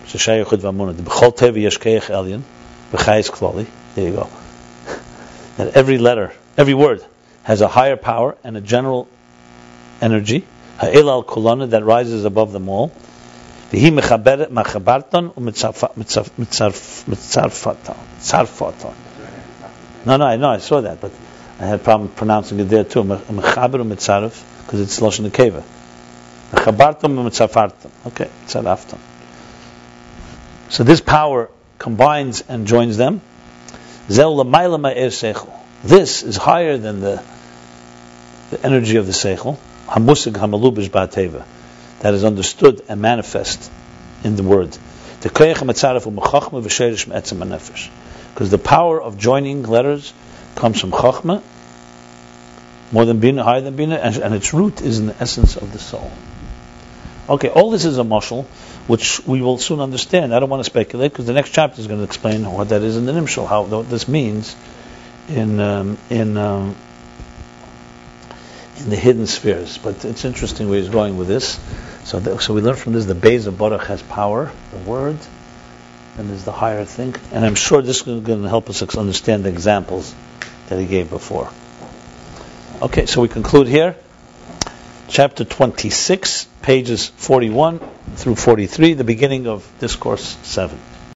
Shaar Hayichud V'Hemunah, the b'chol tevi yeshkeich elyon, b'chayis klali. There you go. That every letter, every word, has a higher power and a general energy, ha'el al kolana, that rises above them all. V'hi mechabartan u'mitzarfatan. No, I saw that, but I had a problem pronouncing it there too. Mechaber u'mitzarf, because it's lashon nekeva. Mechabartan u'mitzarfartan. Okay, tzaraftan. So this power combines and joins them. This is higher than the energy of the seichel, hamusig hamalubish ba'teva, that is understood and manifest in the word. Because the power of joining letters comes from chachma, more than bina, higher than bina, and its root is in the essence of the soul. Okay, all this is a mashal, which we will soon understand. I don't want to speculate, because the next chapter is going to explain what that is in the Nimshal, what this means in the hidden spheres. But it's interesting where he's going with this. So we learn from this the Beis of Baruch has power, the word, and there's the higher thing. And I'm sure this is going to help us understand the examples that he gave before. Okay, so we conclude here. Chapter 26, pages 41 through 43, the beginning of Discourse 7.